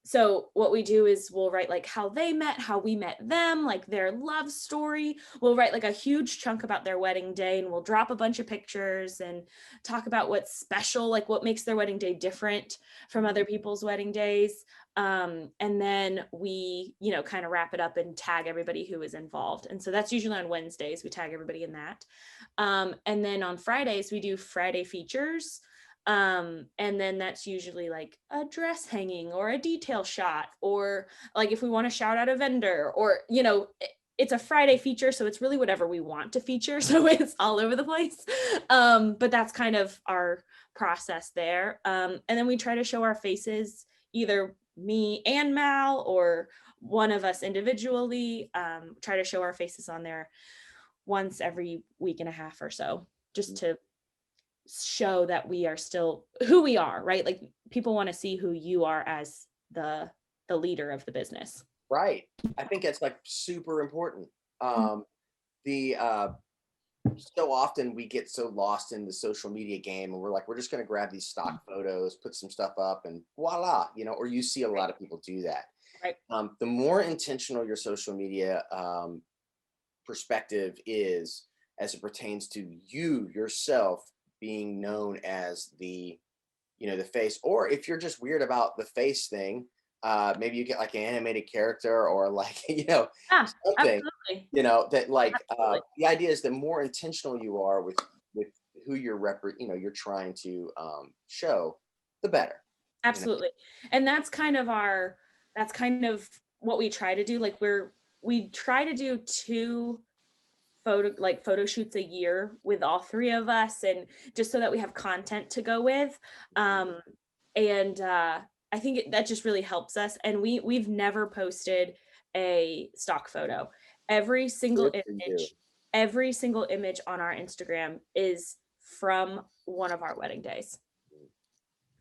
So what we do is we'll write like how they met, how we met them, like their love story. We'll write like a huge chunk about their wedding day, and we'll drop a bunch of pictures and talk about what's special, like what makes their wedding day different from other people's wedding days. And then we, kind of wrap it up and tag everybody who is involved. And so that's usually on Wednesdays, we tag everybody in that. And then on Fridays, we do Friday features. And then that's usually like a dress hanging or a detail shot, or like if we want to shout out a vendor, or, it's a Friday feature, so it's really whatever we want to feature. So it's all over the place. But that's kind of our process there. And then we try to show our faces, either me and Mal or one of us individually, try to show our faces on there once every week and a half or so, just to show that we are still who we are, right? Like, people want to see who you are as the leader of the business. Right. I think that's like super important. The So often we get so lost in the social media game, and we're like, we're just going to grab these stock photos, put some stuff up, and voila, or you see a lot of people do that. Right. The more intentional your social media perspective is, as it pertains to you yourself being known as the face, or if you're just weird about the face thing, maybe you get like an animated character, or like something Absolutely. that like the idea is the more intentional you are with who you're trying to show, the better. Absolutely. And that's kind of what we try to do. Like, we try to do 2 photo shoots a year with all 3 of us, and just so that we have content to go with. And I think that just really helps us. And we've never posted a stock photo. Every single image on our Instagram is from one of our wedding days.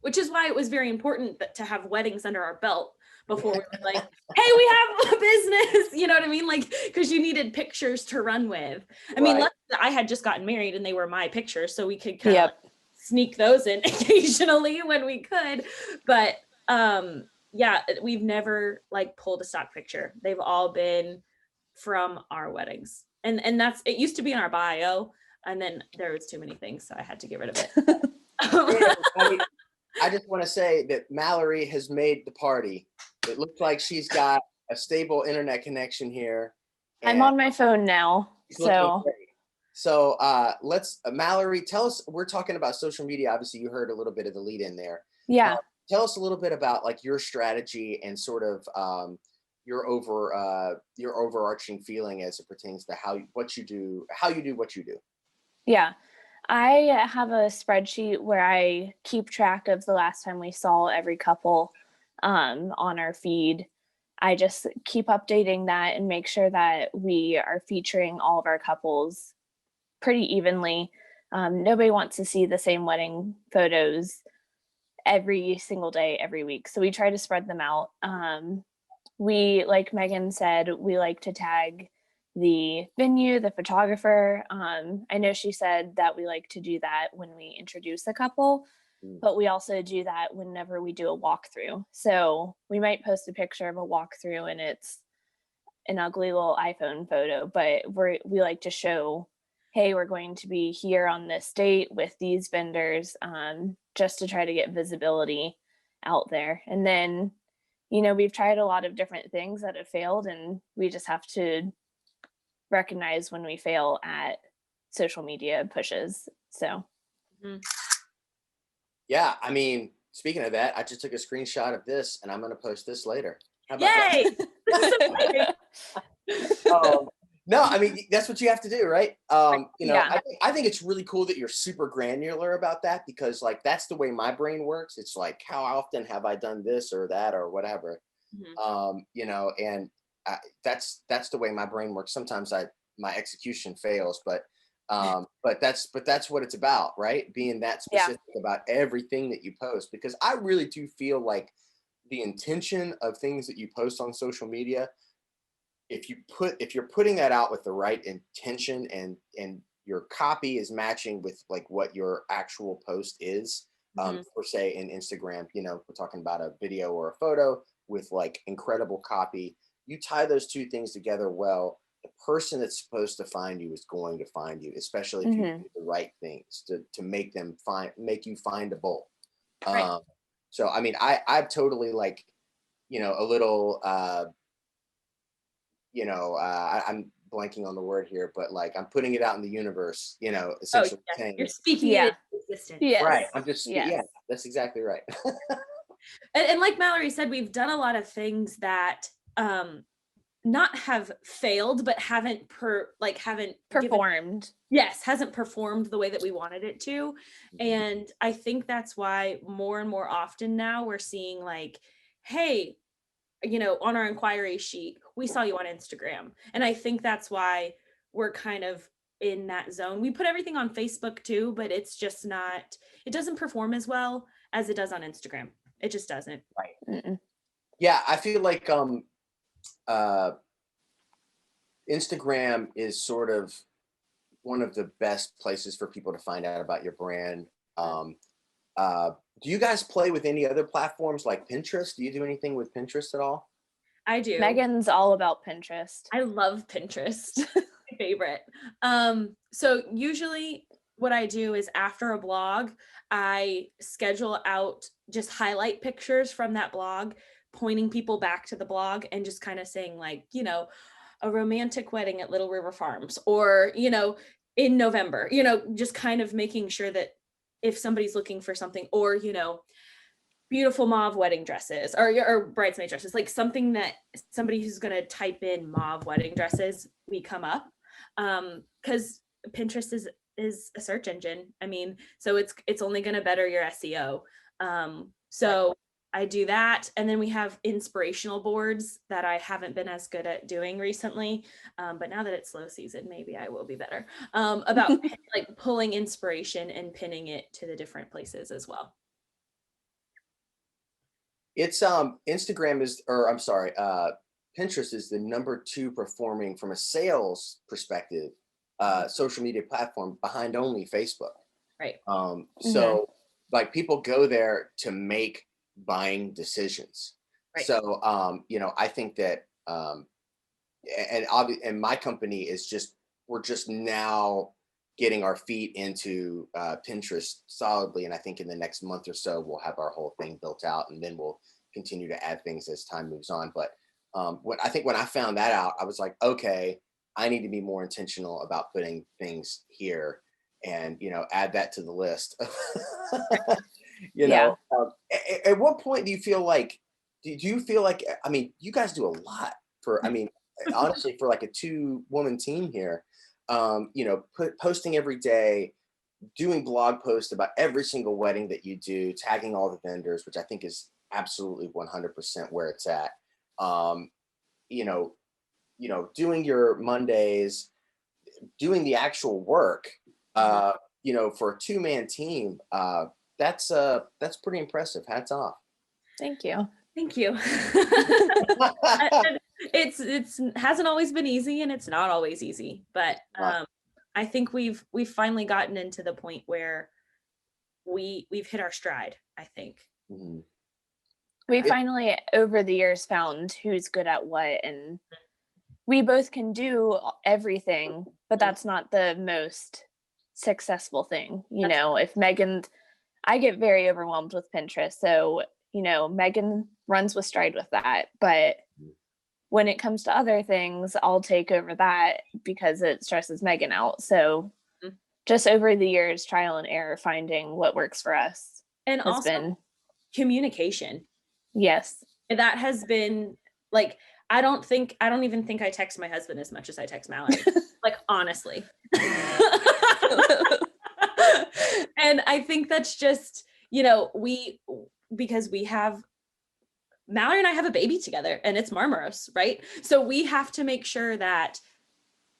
which is why it was very important to have weddings under our belt before we were like, hey, we have a business, you know what I mean? Like, because you needed pictures to run with. I mean, luckily I had just gotten married and they were my pictures, so we could kind of sneak those in occasionally when we could. But yeah, we've never like pulled a stock picture. They've all been from our weddings. And that's, it used to be in our bio, and then there was too many things, so I had to get rid of it. I just want to say that Mallory has made the party. It looks like she's got a stable internet connection here. I'm on my phone now. So let's, Mallory, tell us, we're talking about social media. Obviously you heard a little bit of the lead in there. Yeah. Tell us a little bit about like your strategy and sort of your overarching feeling as it pertains to how you do what you do. Yeah. I have a spreadsheet where I keep track of the last time we saw every couple on our feed. I just keep updating that and make sure that we are featuring all of our couples pretty evenly. Nobody wants to see the same wedding photos every single day, every week. So we try to spread them out. We, like Megan said, we like to tag the venue, the photographer. I know she said that we like to do that when we introduce a couple, but we also do that whenever we do a walkthrough. So we might post a picture of a walkthrough and it's an ugly little iPhone photo, but we like to show, hey, we're going to be here on this date with these vendors, just to try to get visibility out there. And then, you know, we've tried a lot of different things that have failed, and we just have to recognize when we fail at social media pushes. So yeah, I mean, speaking of that, I just took a screenshot of this and I'm going to post this later. How about Yay! that? No, I mean, that's what you have to do, right? You know, Yeah. I think it's really cool that you're super granular about that, because like that's the way my brain works. It's like, how often have I done this or that or whatever? You know, and that's the way my brain works. Sometimes my execution fails, but that's what it's about, right? Being that specific about everything that you post, because I really do feel like the intention of things that you post on social media, if you're putting that out with the right intention and your copy is matching with like what your actual post is, for say in Instagram, you know, we're talking about a video or a photo with like incredible copy. You tie those two things together well, the person that's supposed to find you is going to find you, especially if you do the right things to make you findable. Right. So I mean, I've totally like, you know, a little you know, I'm blanking on the word here, but like I'm putting it out in the universe, you know, essentially saying, you're speaking it into existence. Yes. right. I'm just, yeah, that's exactly right. And like Mallory said, we've done a lot of things that not have failed, but haven't performed. hasn't performed the way that we wanted it to. And I think that's why more and more often now we're seeing like, hey, you know, on our inquiry sheet, we saw you on Instagram. And I think that's why we're kind of in that zone. We put everything on Facebook too, but it's just not, it doesn't perform as well as it does on Instagram. It just doesn't. Right. Yeah, I feel like Instagram is sort of one of the best places for people to find out about your brand. Do you guys play with any other platforms like Pinterest? Do you do anything with Pinterest at all? I do. Megan's all about Pinterest. I love Pinterest. My favorite. So usually what I do is after a blog, I schedule out just highlight pictures from that blog, pointing people back to the blog and just kind of saying like, you know, a romantic wedding at Little River Farms, or, you know, in November, you know, just kind of making sure that if somebody's looking for something, or, you know, beautiful mauve wedding dresses or bridesmaid dresses, like something that somebody who's going to type in mauve wedding dresses, we come up. Because Pinterest is a search engine. I mean, so it's only going to better your SEO. So I do that. And then we have inspirational boards that I haven't been as good at doing recently. But now that it's slow season, maybe I will be better about like pulling inspiration and pinning it to the different places as well. It's Instagram is, or I'm sorry, Pinterest is the #2 performing from a sales perspective social media platform behind only Facebook. Right. Mhm. So like people go there to make buying decisions. Right. So I think that and my company is just, we're just now getting our feet into Pinterest solidly, and I think in the next month or so we'll have our whole thing built out, and then we'll continue to add things as time moves on. But when I found that out, I was like, okay, I need to be more intentional about putting things here, and add that to the list. Yeah. At what point do you feel like, do you feel like, I mean, you guys do a lot for, I mean, honestly, for like a 2-woman team here, posting every day, doing blog posts about every single wedding that you do, tagging all the vendors, which I think is absolutely 100% where it's at. Um, you know, doing your Mondays, doing the actual work, Mhm. for a 2-man team, that's pretty impressive. Hats off. Thank you. Thank you. And it's hasn't always been easy, and it's not always easy, but Uh, I think we've finally gotten into the point where we've hit our stride, I think. mhm. We It, finally, over the years, found who's good at what, and we both can do everything, but Mhm. that's not the most successful thing. That's If Megan, I get very overwhelmed with Pinterest. So, Megan runs with stride with that. But when it comes to other things, I'll take over that because it stresses Megan out. So, Mhm. just over the years, trial and error, finding what works for us And has also been, communication. yes. That has been like, I don't even think I text my husband as much as I text Mallory. Like, honestly. And I think that's just, we because we have Mallory and I have a baby together, and it's Marmaros, right? So we have to make sure that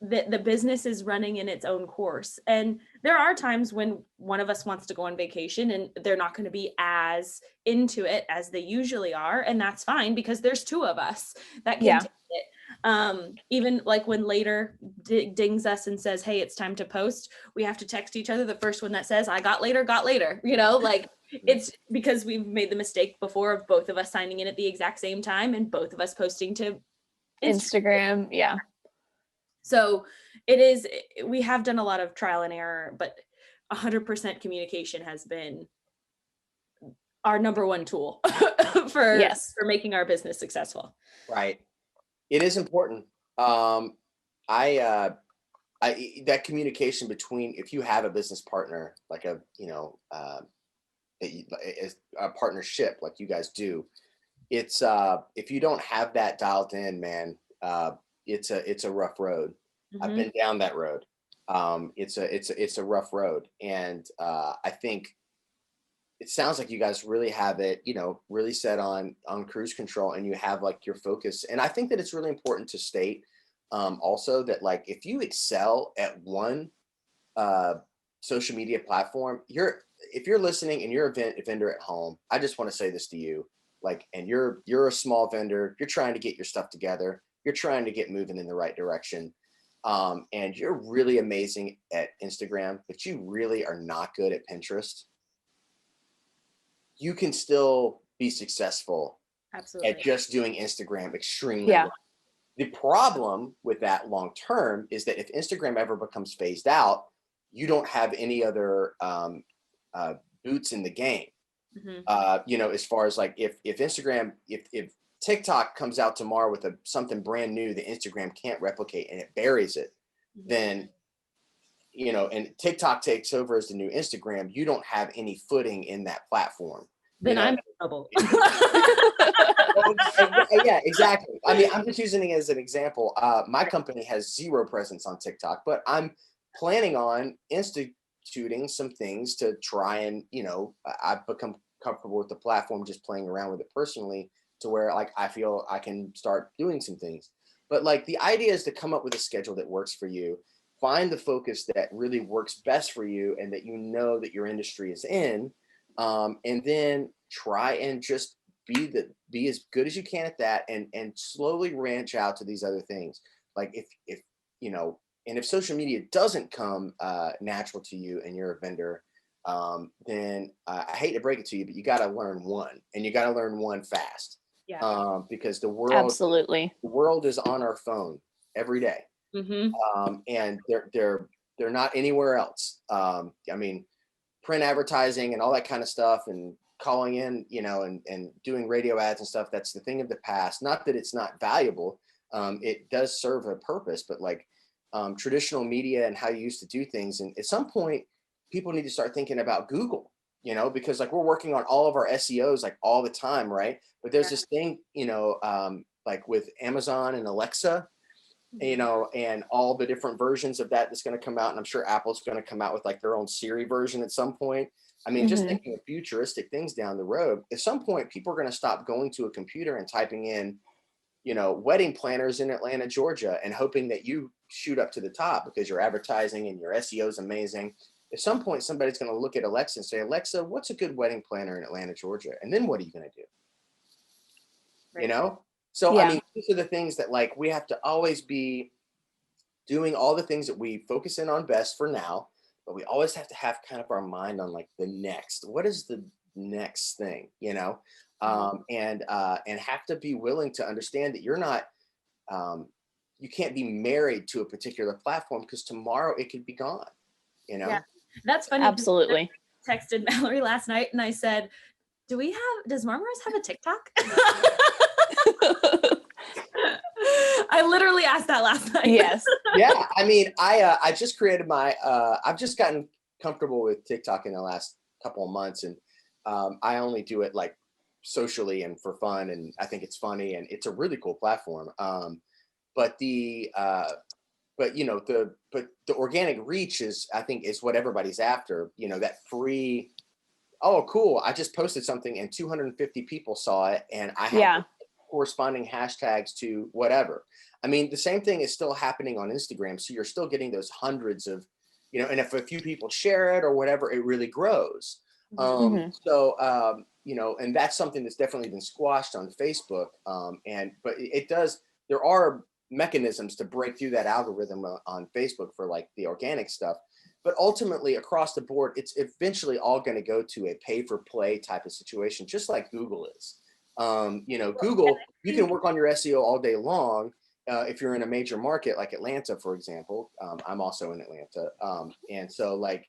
the business is running in its own course. And there are times when one of us wants to go on vacation and they're not going to be as into it as they usually are. And that's fine because there's two of us that can Yeah. take it. Even like when later dings us and says, hey, it's time to post, we have to text each other. The first one that says, I got later, like it's because we've made the mistake before of both of us signing in at the exact same time and both of us posting to Instagram. Instagram. Yeah. So we have done a lot of trial and error, but 100% communication has been our #1 tool for Yes. making our business successful. right. It is important. Um, I, that communication between, if you have a business partner, like is a partnership like you guys do, it's if you don't have that dialed in, man, it's a rough road. I've Mhm. been down that road. It's a rough road, and I think it sounds like you guys really have it, really set on cruise control, and you have like your focus. And I think that it's really important to state also that, like, if you excel at one uh, social media platform, if you're listening and you're a vendor at home, I just want to say this to you, like, and you're a small vendor, you're trying to get your stuff together, you're trying to get moving in the right direction, and you're really amazing at Instagram, but you really are not good at Pinterest. You can still be successful at Absolutely. just doing Instagram extremely Yeah. well. The problem with that long term is that if Instagram ever becomes phased out, you don't have any other uh, boots in the game. Mhm. As far as like, if Instagram, if TikTok comes out tomorrow with something brand new that Instagram can't replicate and it buries it, Mhm. then and TikTok takes over as the new Instagram, you don't have any footing in that platform. You Then know, I'm in trouble. Well, yeah, exactly. I mean, I'm just using it as an example. My company has zero presence on TikTok, but I'm planning on instituting some things to try and, I've become comfortable with the platform, just playing around with it personally, to where like I feel I can start doing some things. But like the idea is to come up with a schedule that works for you, find the focus that really works best for you and that that your industry is in, and then try and just be as good as you can at that, and slowly branch out to these other things. Like if you know, and if social media doesn't come natural to you and you're a vendor, then I hate to break it to you, but you got to learn one, and you got to learn one fast. Yeah. Because the Absolutely. world is on our phone every day. And they're not anywhere else. I mean, print advertising and all that kind of stuff, and calling in, you know, and doing radio ads and stuff, that's the thing of the past. Not that it's not valuable. It does serve a purpose, but like traditional media and how you used to do things. And at some point, people need to start thinking about Google, you know, because like we're working on all of our SEOs like all the time, right? But there's this thing, you know, like with Amazon and Alexa, you know, and all the different versions of that that's going to come out. And I'm sure Apple's going to come out with like their own Siri version at some point. I mean, just thinking of futuristic things down the road, at some point, people are going to stop going to a computer and typing in, you know, wedding planners in Atlanta, Georgia, and hoping that you shoot up to the top because your advertising and your SEO is amazing. At some point, somebody's going to look at Alexa and say, Alexa, what's a good wedding planner in Atlanta, Georgia? And then what are you going to do? You know? So, I mean, these are the things that like we have to always be doing, all the things that we focus in on best for now, but we always have to have kind of our mind on like the next, what is the next thing, you know? And have to be willing to understand that you're not, you can't be married to a particular platform because tomorrow it could be gone, you know? Yeah, that's funny. Absolutely. I texted Mallory last night and I said, does Marmaros have a TikTok? I literally asked that last night. Yes. Yeah. I mean, I just created my, I've just gotten comfortable with TikTok in the last couple of months. And I only do it like socially and for fun. And I think it's funny and it's a really cool platform. But you know, the organic reach is, I think, is what everybody's after, you know, that free, oh, cool, I just posted something and 250 people saw it and I have corresponding hashtags to whatever. I mean, the same thing is still happening on Instagram. So you're still getting those hundreds of, you know, and if a few people share it or whatever, it really grows. So, you know, and that's something that's definitely been squashed on Facebook. But it does, there are mechanisms to break through that algorithm on Facebook for like the organic stuff. But ultimately, across the board, it's eventually all going to go to a pay for play type of situation, just like Google is. You know, Google, you can work on your SEO all day long if you're in a major market like Atlanta, for example. I'm also in Atlanta. And so like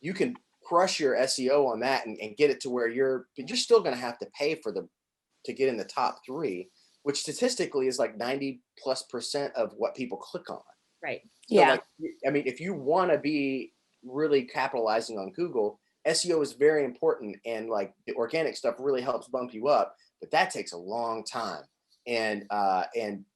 you can crush your SEO on that and get it to where but you're still going to have to pay to get in the top 3, which statistically is like 90+% of what people click on. Right. So like, I mean, if you want to be really capitalizing on Google, SEO is very important. And like the organic stuff really helps bump you up, but that takes a long time. And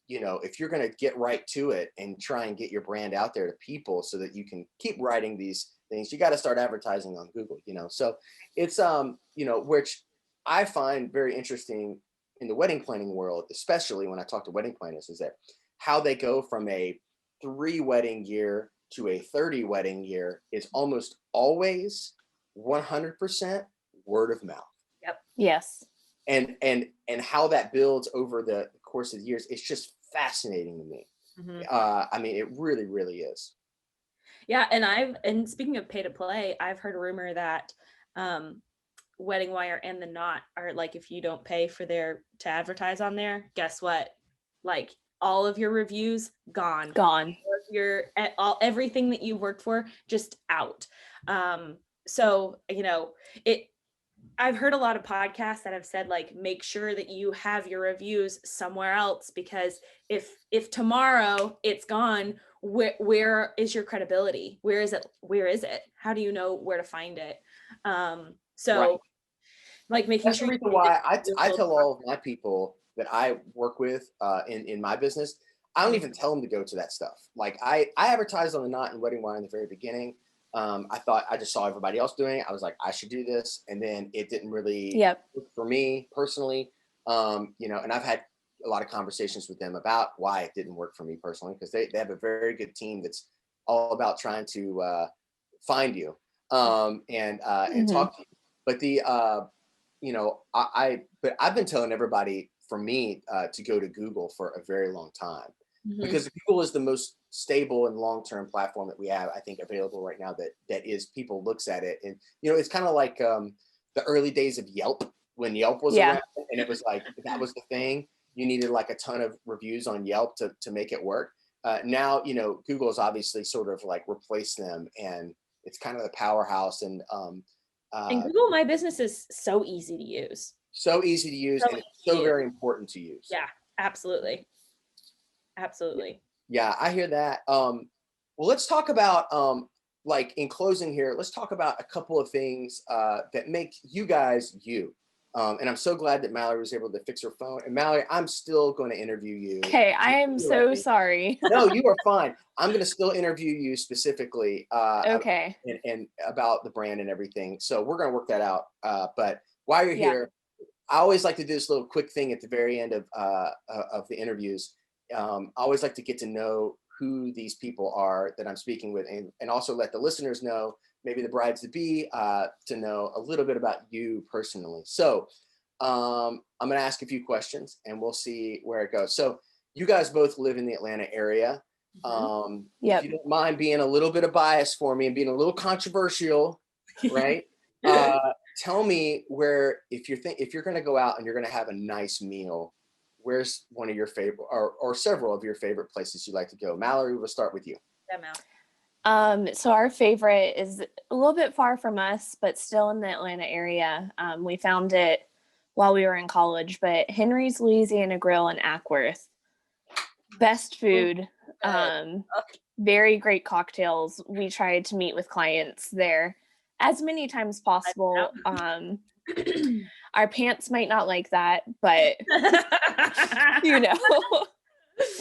you know, if you're going to get right to it and try and get your brand out there to people so that you can keep writing these things, you got to start advertising on Google, you know? So it's, you know, which I find very interesting in the wedding planning world, especially when I talk to wedding planners, is that how they go from a 3 wedding year to a 30 wedding year is almost always 100% word of mouth. Yep. Yes. And how that builds over the course of the years, it's just fascinating to me. I mean, it really, really is. Yeah, and speaking of pay to play, I've heard a rumor that Wedding Wire and The Knot are like, if you don't pay for to advertise on there, guess what? Like all of your reviews gone. Everything that you worked for just out. So, you know, I've heard a lot of podcasts that have said like, make sure that you have your reviews somewhere else, because if tomorrow it's gone, where is your credibility? Where is it? How do you know where to find it? Like making That's sure. the reason why I tell all of my people that I work with in my business, I don't even tell them to go to that stuff. Like I advertised on The Knot and Wedding Wire in the very beginning. I just saw everybody else doing it. I was like, I should do this. And then it didn't really work for me personally. You know, and I've had a lot of conversations with them about why it didn't work for me personally, because they have a very good team that's all about trying to find you and talk to you. But but I've been telling everybody for me to go to Google for a very long time, because Google is the most stable and long-term platform that we have, I think, available right now, that is, people looks at it. And, it's kind of like the early days of Yelp, when Yelp was around, and it was like, that was the thing. You needed like a ton of reviews on Yelp to make it work. Now, Google has obviously sort of like replaced them, and it's kind of the powerhouse. And Google My Business is so easy to use. So easy to use, and it's so very important to use. Yeah, absolutely. Absolutely. Yeah, I hear that. Well, let's talk about, like, in closing here, let's talk about a couple of things that make you guys you. And I'm so glad that Mallory was able to fix her phone. And Mallory, I'm still going to interview you. Okay, I am so sorry. No, you are fine. I'm going to still interview you specifically. Okay. And about the brand and everything. So we're going to work that out. But while you're here, I always like to do this little quick thing at the very end of the interviews. I always like to get to know who these people are that I'm speaking with, and also let the listeners know, maybe the brides to be, to know a little bit about you personally. So I'm going to ask a few questions and we'll see where it goes. So you guys both live in the Atlanta area. If you don't mind being a little bit of bias for me and being a little controversial, right? Tell me where, if you're going to go out and you're going to have a nice meal, where's one of your favorite, or several of your favorite places you like to go? Mallory, we'll start with you. Yeah, Mal. So our favorite is a little bit far from us, but still in the Atlanta area. We found it while we were in college, but Henry's Louisiana Grill in Ackworth. Best food, very great cocktails. We tried to meet with clients there as many times as possible. Our pants might not like that, but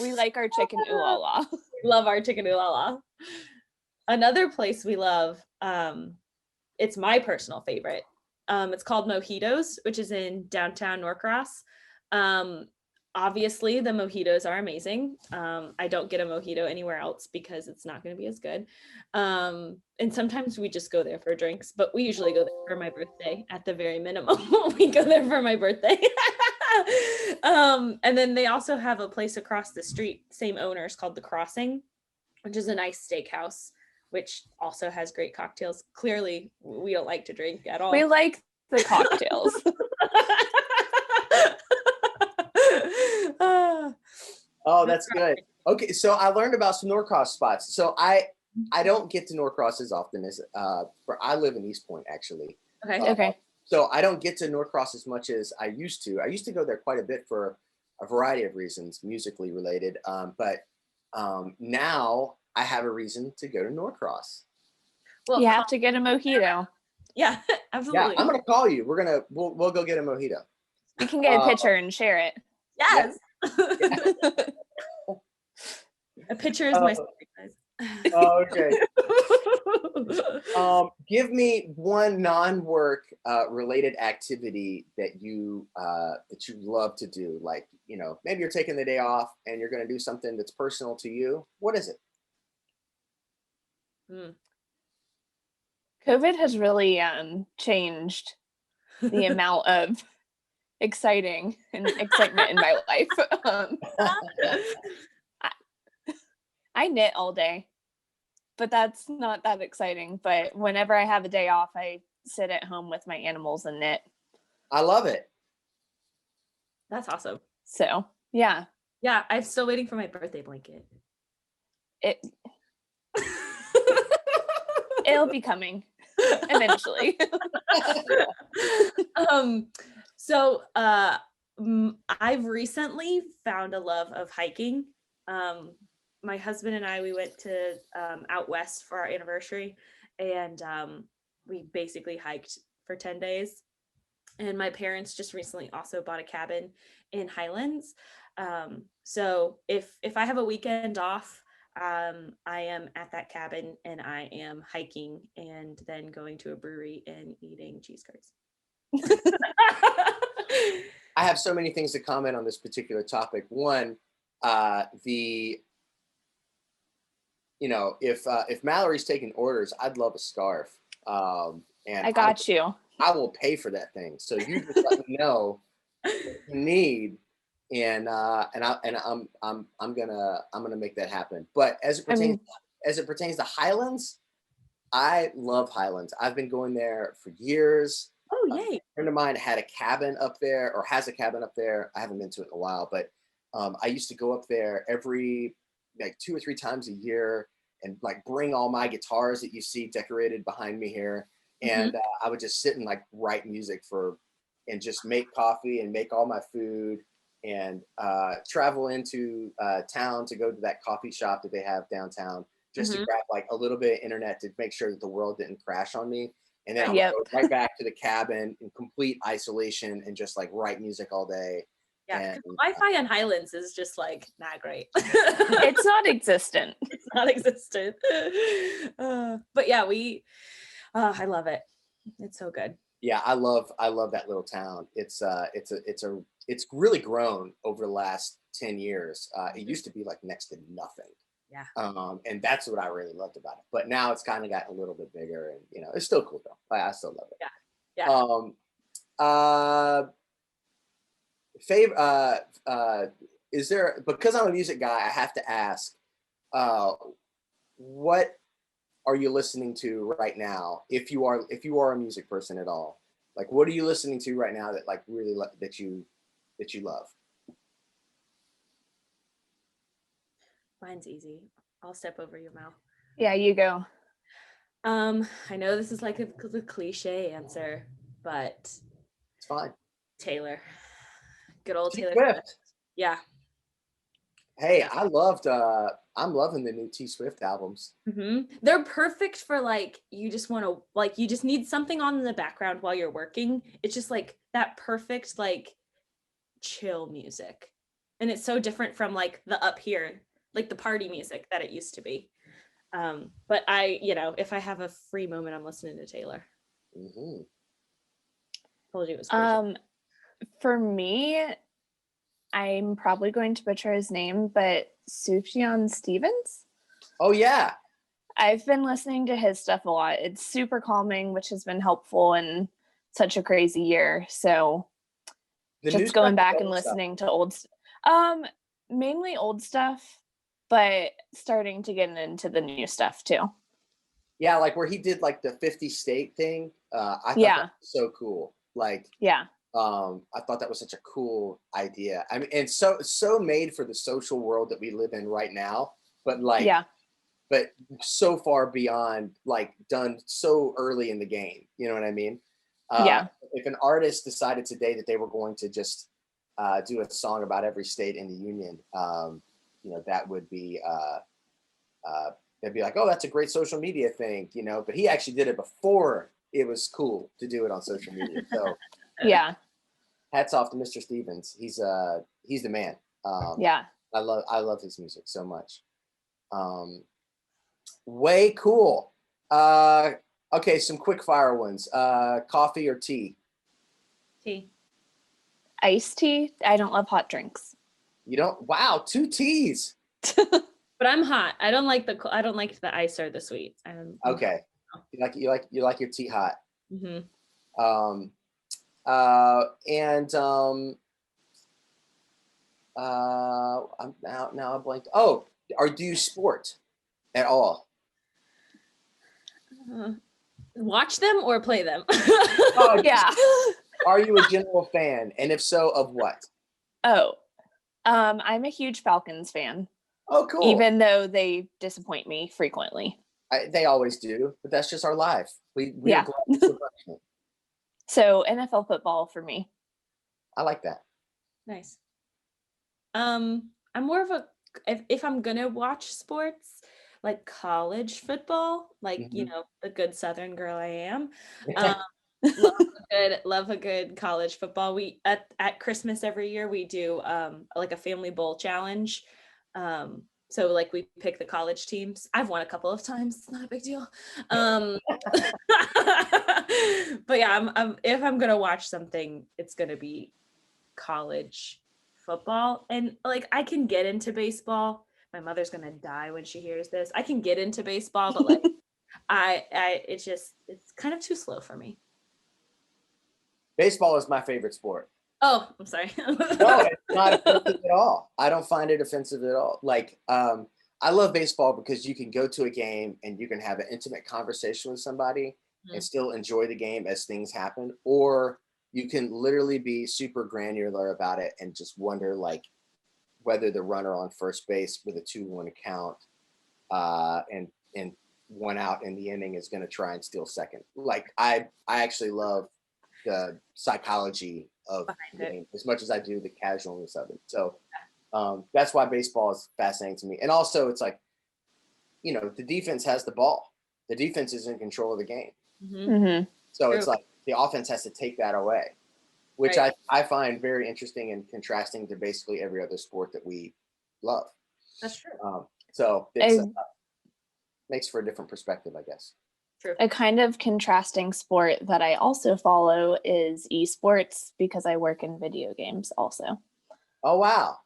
we like our chicken ooh la la. Love our chicken ooh la la. Another place we love, it's my personal favorite. It's called Mojitos, which is in downtown Norcross. Obviously, the mojitos are amazing. I don't get a mojito anywhere else because it's not going to be as good. And sometimes we just go there for drinks, but we usually go there for my birthday at the very minimum. We go there for my birthday. And then they also have a place across the street, same owners, called The Crossing, which is a nice steakhouse, which also has great cocktails. Clearly, we don't like to drink at all. We like the cocktails. Oh, that's good. Okay, so I learned about some Norcross spots. So I don't get to Norcross as often as I live in East Point, actually. Okay. So I don't get to Norcross as much as I used to. I used to go there quite a bit for a variety of reasons, musically related. But now I have a reason to go to Norcross. Well, you have to get a mojito. Yeah, absolutely. Yeah, I'm gonna call you. We'll go get a mojito. You can get a picture and share it. Yes. Yeah. A picture is my size. Oh, okay. Give me one non-work related activity that you love to do. Like, maybe you're taking the day off and you're going to do something that's personal to you. What is it? COVID has really changed the amount of excitement in my life. I knit all day, but that's not that exciting. But whenever I have a day off, I sit at home with my animals and knit. I love it. That's awesome. So, yeah. Yeah, I'm still waiting for my birthday blanket. It'll be coming eventually. So I've recently found a love of hiking. My husband and I, we went to out west for our anniversary, and we basically hiked for 10 days. And my parents just recently also bought a cabin in Highlands. So if I have a weekend off, I am at that cabin and I am hiking and then going to a brewery and eating cheese curds. I have so many things to comment on this particular topic. One, if Mallory's taking orders, I'd love a scarf. And I got you. I will pay for that thing. So you just let me know what you need, and I'm gonna make that happen. But as it pertains to Highlands, I love Highlands. I've been going there for years. Oh, A yay. friend of mine had a cabin up there, or has a cabin up there. I haven't been to it in a while, but I used to go up there every like 2 or 3 times a year and like bring all my guitars that you see decorated behind me here. And I would just sit and like write music and just make coffee and make all my food and travel into town to go to that coffee shop that they have downtown just to grab like a little bit of internet to make sure that the world didn't crash on me. And then I would go right back to the cabin in complete isolation and just like write music all day. Yeah, and Wi-Fi on Highlands is just like not great. It's not existent. It's not existent. But yeah, I love it. It's so good. Yeah, I love that little town. It's really grown over the last 10 years. It used to be like next to nothing. Yeah. And that's what I really loved about it. But now it's kind of gotten a little bit bigger, and it's still cool though. I still love it. Yeah. Is there, because I'm a music guy, I have to ask, what are you listening to right now? If you are a music person at all, like what are you listening to right now that like really that you love? Mine's easy. I'll step over your mouth. Yeah, you go. I know this is like a cliche answer, but It's fine. Taylor. Good old Taylor Swift. Yeah. Hey, I'm loving the new T Swift albums. They're perfect for like, you just need something on in the background while you're working. It's just like that perfect, like chill music. And it's so different from like the up here, like the party music that it used to be. But if I have a free moment, I'm listening to Taylor. Told you it was for me, I'm probably going to butcher his name, but Sufjan Stevens. Oh yeah. I've been listening to his stuff a lot. It's super calming, which has been helpful in such a crazy year. So just going back and listening to old mainly old stuff, but starting to get into the new stuff too. Yeah, like where he did like the 50 state thing. I thought that was so cool. Like I thought that was such a cool idea. I mean, and so made for the social world that we live in right now, but like but so far beyond, like done so early in the game. You know what I mean? If an artist decided today that they were going to just do a song about every state in the union, that would be they'd be like, oh, that's a great social media thing, but he actually did it before it was cool to do it on social media. So hats off to Mr. Stevens. He's the man. I love his music so much. Way cool. Okay, some quick fire ones. Coffee or tea? Tea. Iced tea. I don't love hot drinks. You don't? Wow, 2 teas. But I'm hot. I don't like the ice or the sweet. Okay. You like your tea hot. I'm blanked. Oh, do you sport at all? Watch them or play them? Oh yeah. Are you a general fan? And if so, of what? Oh, I'm a huge Falcons fan. Oh, cool. Even though they disappoint me frequently. They always do, but that's just our life. We are glad for punishment. So NFL football for me. I like that. Nice. I'm more of if I'm gonna watch sports, like college football, like the good Southern girl I am. Love a good college football. We at Christmas every year we do like a family bowl challenge. So like we pick the college teams. I've won a couple of times. It's not a big deal. But yeah, if I'm gonna watch something, it's gonna be college football. And like I can get into baseball. My mother's gonna die when she hears this. I can get into baseball, but like It's kind of too slow for me. Baseball is my favorite sport. Oh, I'm sorry. No, it's not offensive at all. I don't find it offensive at all. Like, I love baseball because you can go to a game and you can have an intimate conversation with somebody and still enjoy the game as things happen, or you can literally be super granular about it and just wonder like whether the runner on first base with a 2-1 count and one out in the inning is going to try and steal second. Like I actually love the psychology of the game as much as I do the casualness of it. So that's why baseball is fascinating to me. And also it's like, you know, the defense has the ball. The defense is in control of the game. So True. it's like the offense has to take that away, which I find very interesting and contrasting to basically every other sport that we love. That's true. So it makes for a different perspective, I guess. True. A kind of contrasting sport that I also follow is esports because I work in video games also. Oh, wow.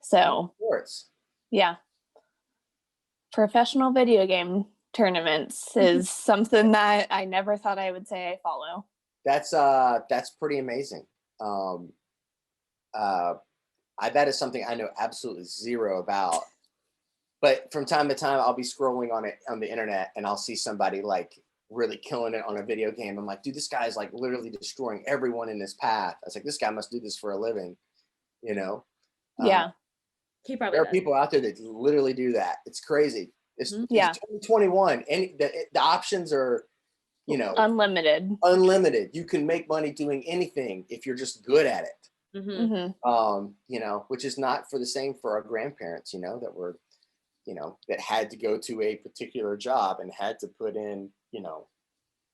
So Sports. Yeah. Professional video game tournaments is something that I never thought I would say I follow. That's pretty amazing. That is something I know absolutely zero about. But from time to time, I'll be scrolling on the internet and I'll see somebody like really killing it on a video game. I'm like, dude, this guy's like literally destroying everyone in his path. I was like, this guy must do this for a living, you know? Yeah. There are people out there that literally do that. It's crazy. It's 2021, and the options are, you know, unlimited. You can make money doing anything if you're just good at it. You know, which is not for the same for our grandparents, you know, that were, you know, that had to go to a particular job and had to put in, you know,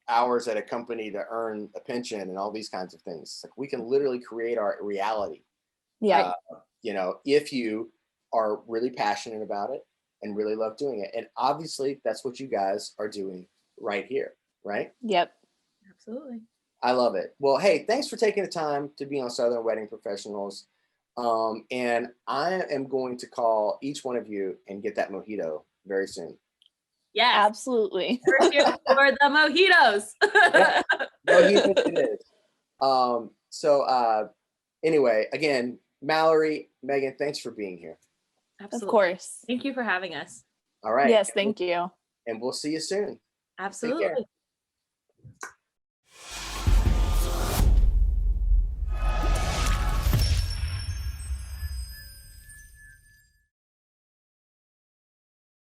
hours at a company to earn a pension and all these kinds of things. Like we can literally create our reality. Yeah. You know, if you are really passionate about it and really love doing it. And obviously that's what you guys are doing right here, right? Yep. Absolutely. I love it. Well, hey, thanks for taking the time to be on Southern Wedding Professionals. And I am going to call each one of you and get that mojito very soon. Yes. Absolutely. We're here for the mojitos. Yeah, mojitos it is. Anyway, again, Mallory, Megan, thanks for being here. Absolutely. Of course. Thank you for having us. All right. Yes, thank you. And we'll see you soon. Absolutely.